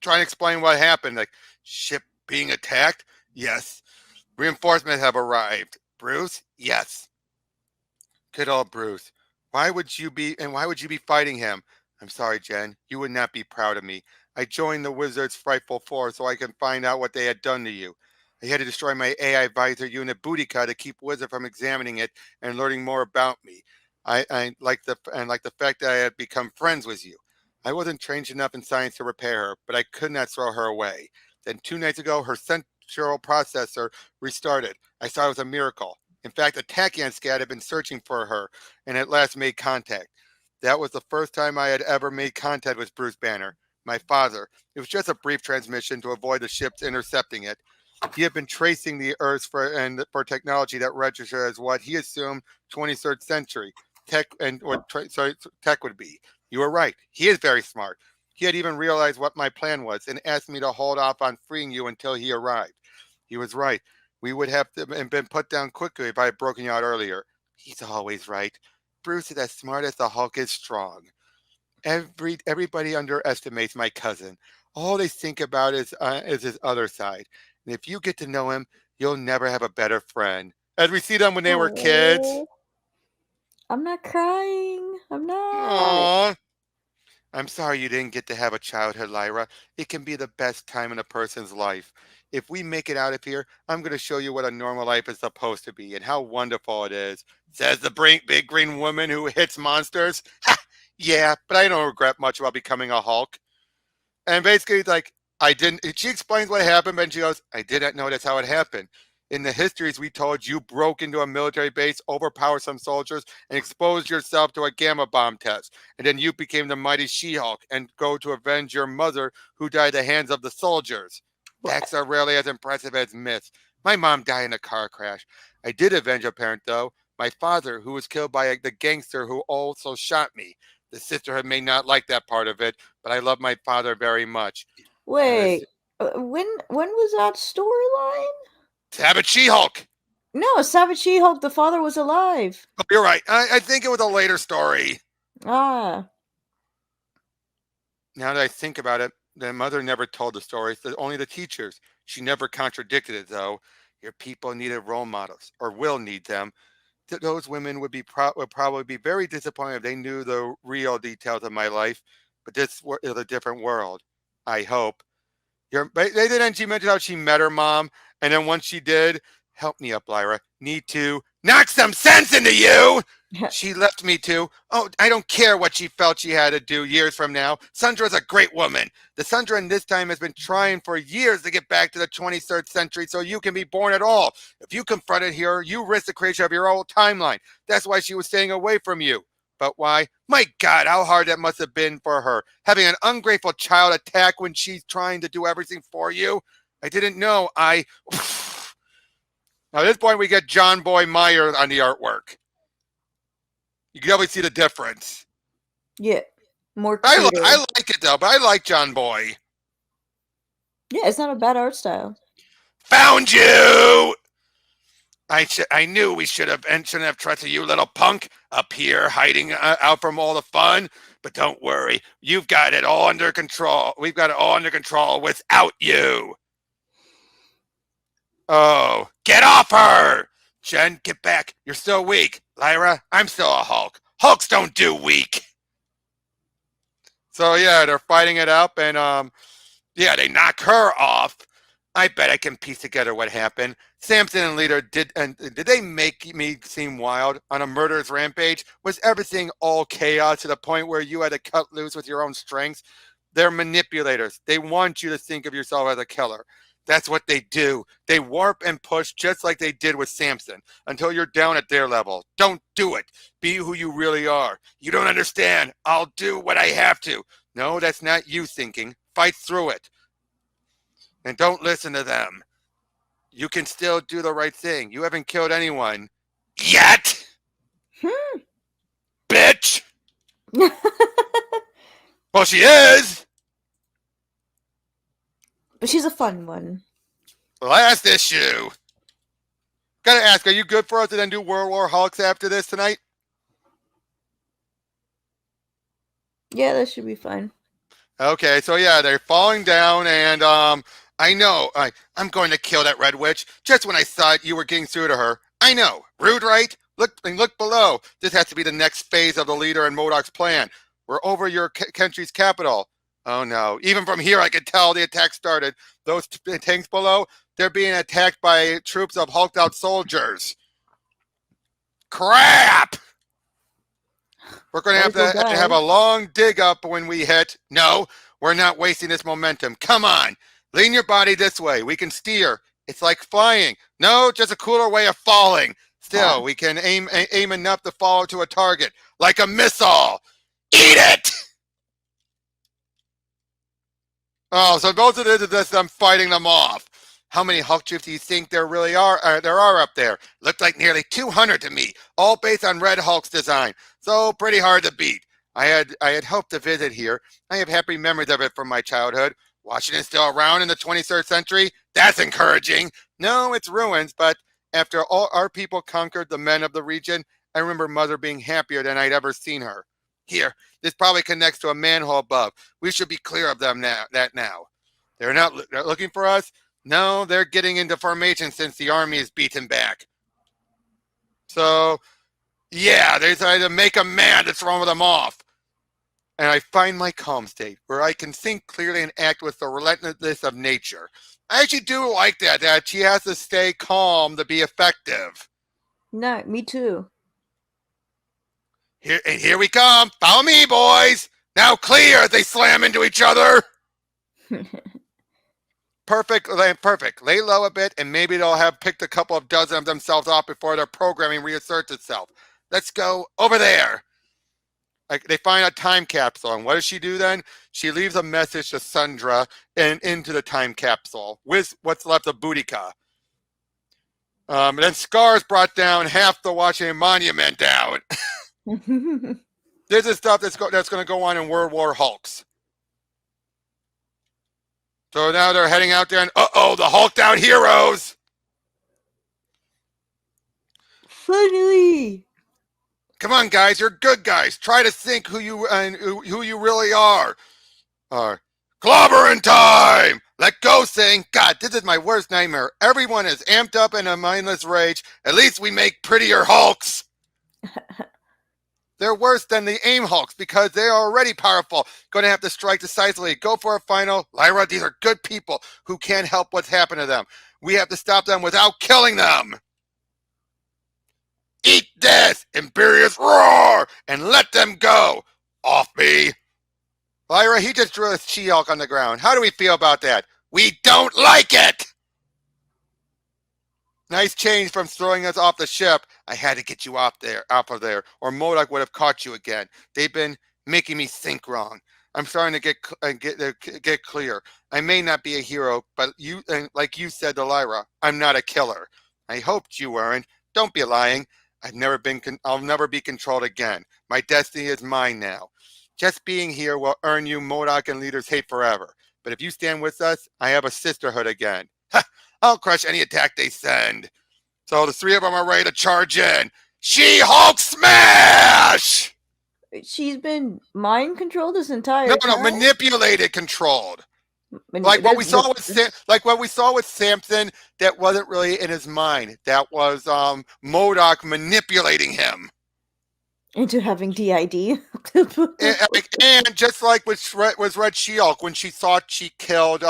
Trying to explain what happened. Like ship being attacked. Yes. Reinforcements have arrived. Bruce. Yes. Good old Bruce. Why would you be fighting him? I'm sorry, Jen. You would not be proud of me. I joined the Wizard's frightful force so I can find out what they had done to you. I had to destroy my AI advisor unit Boudica to keep Wizard from examining it and learning more about me. I like the fact that I had become friends with you. I wasn't trained enough in science to repair her, but I could not throw her away. Then 2 nights ago, her central processor restarted. I thought it was a miracle. In fact, a Tachyon scat had been searching for her and at last made contact. That was the first time I had ever made contact with Bruce Banner, my father. It was just a brief transmission to avoid the ships intercepting it. He had been tracing the Earth for technology that registered as what he assumed 23rd century tech would be. You were right. He is very smart. He had even realized what my plan was and asked me to hold off on freeing you until he arrived. He was right. We would have been put down quickly if I had broken you out earlier. He's always right. Bruce is as smart as the Hulk is strong. Everybody underestimates my cousin. All they think about is his other side. And if you get to know him, you'll never have a better friend. As we see them when they were kids. Oh, I'm not crying. I'm not. Aww. I'm sorry you didn't get to have a childhood, Lyra. It can be the best time in a person's life. If we make it out of here, I'm going to show you what a normal life is supposed to be and how wonderful it is. Says the big green woman who hits monsters. Ha! Yeah, but I don't regret much about becoming a Hulk. And basically, like, I didn't. She explains what happened, and she goes, I didn't know that's how it happened. In the histories we told, you broke into a military base, overpowered some soldiers, and exposed yourself to a gamma bomb test. And then you became the mighty She-Hulk and go to avenge your mother who died at the hands of the soldiers. What? Facts are rarely as impressive as myths. My mom died in a car crash. I did avenge a parent, though. My father, who was killed by the gangster who also shot me. The sisterhood may not like that part of it, but I love my father very much. And this Wait. When was that storyline? Savage She-Hulk. No, Savage She-Hulk. The father was alive. Oh, you're right. I think it was a later story. Ah. Now that I think about it, the mother never told the stories, only the teachers. She never contradicted it, though. Your people needed role models, or will need them. Those women would probably be very disappointed if they knew the real details of my life. But this is a different world. I hope. They didn't. She mentioned how she met her mom, and then once she did, help me up, Lyra. Need to knock some sense into you. She left me too. Oh, I don't care what she felt she had to do years from now. Sandra's a great woman. The Sandra in this time has been trying for years to get back to the 23rd century so you can be born at all. If you confronted her, you risk the creation of your old timeline. That's why she was staying away from you. But why? My God, how hard that must have been for her. Having an ungrateful child attack when she's trying to do everything for you. I didn't know. Now at this point we get John Boy Meyer on the artwork. You can definitely see the difference. Yeah. More cuter. I like it though, but I like John Boy. Yeah, it's not a bad art style. Found you! I knew we shouldn't have trusted you, little punk, up here hiding out from all the fun. But don't worry, you've got it all under control. We've got it all under control without you. Oh, get off her! Jen, get back. You're still weak. Lyra, I'm still a Hulk. Hulks don't do weak. So yeah, they're fighting it up, and yeah, they knock her off. I bet I can piece together what happened. Samson and Leader did they make me seem wild on a murderous rampage? Was everything all chaos to the point where you had to cut loose with your own strength? They're manipulators. They want you to think of yourself as a killer. That's what they do. They warp and push just like they did with Samson until you're down at their level. Don't do it. Be who you really are. You don't understand. I'll do what I have to. No, that's not you thinking. Fight through it. And don't listen to them. You can still do the right thing. You haven't killed anyone yet. Bitch. Well, she is. But she's a fun one. Last issue. Gotta ask, are you good for us to then do World War Hulks after this tonight? Yeah, that should be fine. Okay, so yeah, they're falling down, and I know I'm going to kill that Red Witch just when I thought you were getting through to her. I know, rude, right? Look below. This has to be the next phase of the Leader and M.O.D.O.K's plan. We're over your country's capital. Oh no! Even from here, I could tell the attack started. Those tanks below, they're being attacked by troops of hulked out soldiers. Crap! We're going to have to have a long dig up when we hit. No, we're not wasting this momentum. Come on. Lean your body this way. We can steer. It's like flying. No, just a cooler way of falling. Still, we can aim enough to fall to a target. Like a missile. Eat it! Oh, so both of this, I'm fighting them off. How many Hulk troops do you think there really are up there? Looked like nearly 200 to me, all based on Red Hulk's design. So pretty hard to beat. I had hoped to visit here. I have happy memories of it from my childhood. Washington's still around in the 23rd century? That's encouraging. No, it's ruins, but after all our people conquered the men of the region, I remember Mother being happier than I'd ever seen her. Here, this probably connects to a manhole above. We should be clear of them now. They're not they're looking for us. No, they're getting into formation since the army is beaten back. So, yeah, they decided to make a man to throw them off. And I find my calm state where I can think clearly and act with the relentlessness of nature. I actually do like that she has to stay calm to be effective. No, me too. Here we come. Follow me, boys. Now clear as they slam into each other. Perfect. Lay low a bit, and maybe they'll have picked a couple of dozen of themselves off before their programming reasserts itself. Let's go over there. Like they find a time capsule, and what does she do then? She leaves a message to Sandra and into the time capsule with what's left of Boudica. And then Skaar's brought down half the Washington Monument down. This is stuff that's going to go on in World War Hulks. So now they're heading out there, and the Hulked out heroes. Finally. Come on, guys, you're good guys. Try to think who you really are. Clobbering time! Let go, saying, God, this is my worst nightmare. Everyone is amped up in a mindless rage. At least we make prettier Hulks. They're worse than the AIM Hulks because they are already powerful. Going to have to strike decisively. Go for a final. Lyra, these are good people who can't help what's happened to them. We have to stop them without killing them. Eat this, Imperious roar, and let them go. Off me. Lyra, he just drew a She-Hulk on the ground. How do we feel about that? We don't like it! Nice change from throwing us off the ship. I had to get you off of there, or M.O.D.O.K would have caught you again. They've been making me think wrong. I'm starting to get clear. I may not be a hero, but like you said to Lyra, I'm not a killer. I hoped you weren't. Don't be lying. I'll never be controlled again. My destiny is mine now. Just being here will earn you M.O.D.O.K and leaders hate forever. But if you stand with us, I have a sisterhood again. Ha! I'll crush any attack they send. So the three of them are ready to charge in. She-Hulk smash! She's been mind controlled this entire time. Manipulated, controlled. Like what we saw with Samson, that wasn't really in his mind. That was M.O.D.O.K manipulating him into having DID. and just like with Red She-Hulk when she thought she killed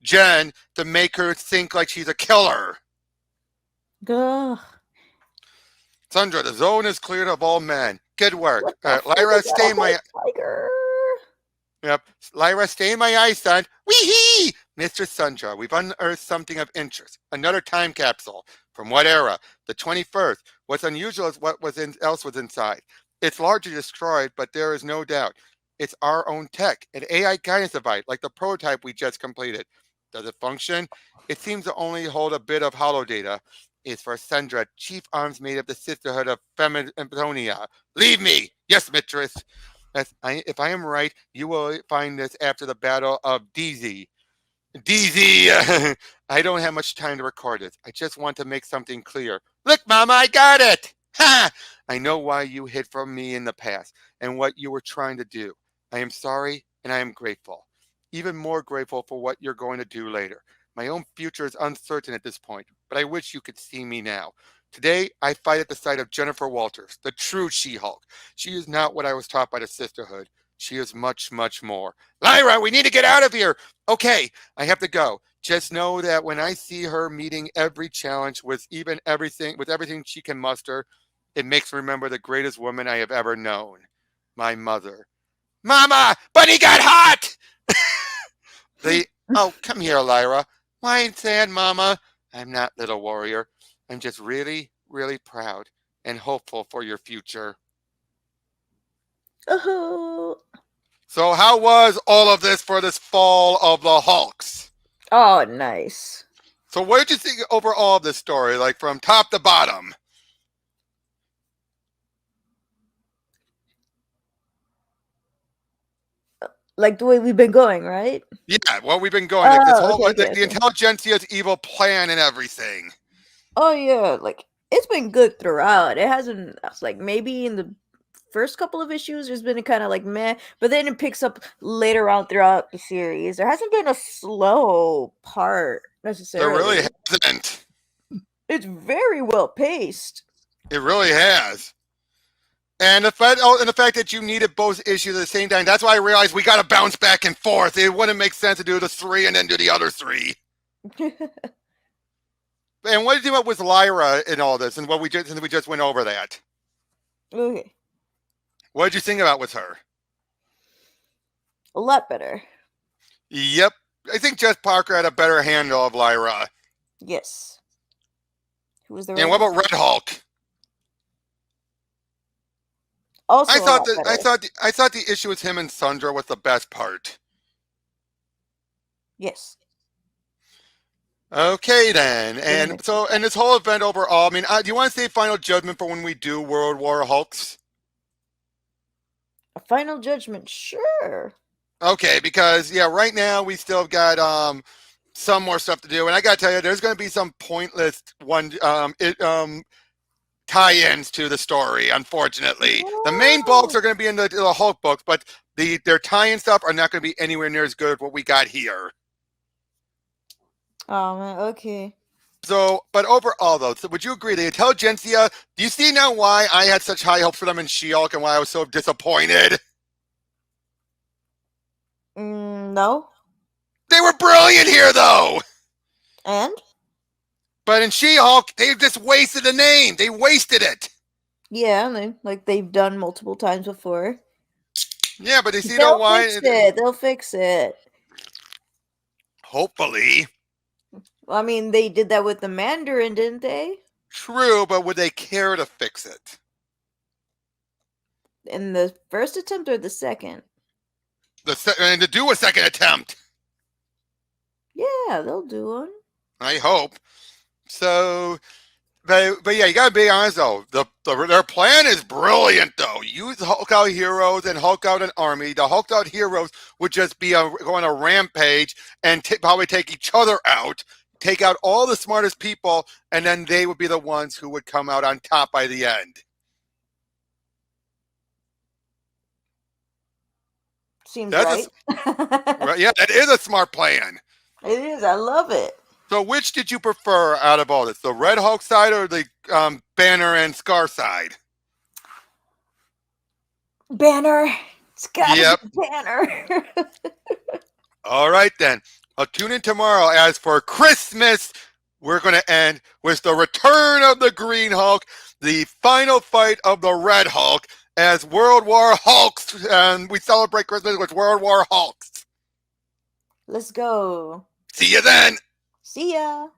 Jen to make her think like she's a killer. Ugh. Sandra, the zone is cleared of all men. Good work. Lyra, stay in my... Tiger. Yep. Lyra, stay in my eyes, son. Wee-hee! Mr. Sandra, we've unearthed something of interest. Another time capsule. From what era? The 21st. What's unusual is what else was inside. It's largely destroyed, but there is no doubt. It's our own tech, an AI guidance device, like the prototype we just completed. Does it function? It seems to only hold a bit of hollow data. It's for Sandra, chief arms mate of the Sisterhood of Femitonia. Leave me! Yes, mistress. If I am right, you will find this after the Battle of DZ. DZ! I don't have much time to record this. I just want to make something clear. Look, Mama, I got it! Ha! I know why you hid from me in the past and what you were trying to do. I am sorry and I am grateful. Even more grateful for what you're going to do later. My own future is uncertain at this point, but I wish you could see me now. Today, I fight at the side of Jennifer Walters, the true She-Hulk. She is not what I was taught by the Sisterhood. She is much, much more. Lyra, we need to get out of here. Okay, I have to go. Just know that when I see her meeting every challenge with everything she can muster, it makes me remember the greatest woman I have ever known. My mother. Mama, Bunny got hot! Oh, come here, Lyra. Why ain't saying, Mama? I'm not, little warrior. I'm just really, really proud and hopeful for your future. Oh. So how was all of this for this fall of the Hulks? Oh, nice. So what did you think overall of this story, like from top to bottom? Like the way we've been going, right? Yeah, well, we've been going. Like this whole okay. The Intelligencia's evil plan and everything. Oh yeah, like it's been good throughout. It hasn't like maybe in the first couple of issues, there's been a kind of like meh, but then it picks up later on throughout the series. There hasn't been a slow part There necessarily. really hasn't. It's very well paced. It really has. And the fact that you needed both issues at the same time, that's why I realized we got to bounce back and forth. It wouldn't make sense to do the 3 and then do the other 3. And what did you do with Lyra in all this? And since we just went over that, Okay, what did you think about with her? a lot better. Yep, I think Jess Parker had a better handle of Lyra. Yes. Who was the And what about Red Hulk? Also, I a thought lot better. I thought the issue with him and Sandra was the best part. Yes. Okay then, Didn't and mix so it. and this whole event overall. I mean, do you want to say final judgment for when we do World War Hulks? A final judgment, sure. Okay, because yeah, right now we still got some more stuff to do, and I gotta tell you, there's going to be some pointless tie-ins to the story. Unfortunately, the main bulks are going to be in the Hulk books, but their tie-in stuff are not going to be anywhere near as good as what we got here. Oh man, okay. So, but overall, though, so would you agree the Intelligencia? Do you see now why I had such high hopes for them in She-Hulk and why I was so disappointed? No. They were brilliant here, though. And? But in She-Hulk, they just wasted the name. They wasted it. Yeah, they've done multiple times before. Yeah, but you see, though, They'll why? fix it. They'll fix it. Hopefully. I mean, they did that with the Mandarin, didn't they? True, but would they care to fix it? In the first attempt or the second? And to do a second attempt. Yeah, they'll do one. I hope. So, but yeah, you gotta be honest though. Their plan is brilliant though. Use Hulk out heroes and Hulk out an army. The Hulk out heroes would just be go on a rampage and probably take each other out, take out all the smartest people, and then they would be the ones who would come out on top by the end. Seems That's right. yeah, that is a smart plan. It is. I love it. So, which did you prefer out of all this, the Red Hulk side or the Banner and Skaar side? Banner. It's gotta Yep. be Banner. All right then. I'll tune in tomorrow. As for Christmas, we're going to end with the return of the Green Hulk, the final fight of the Red Hulk, as World War Hulks, and we celebrate Christmas with World War Hulks. Let's go. See you then. See ya.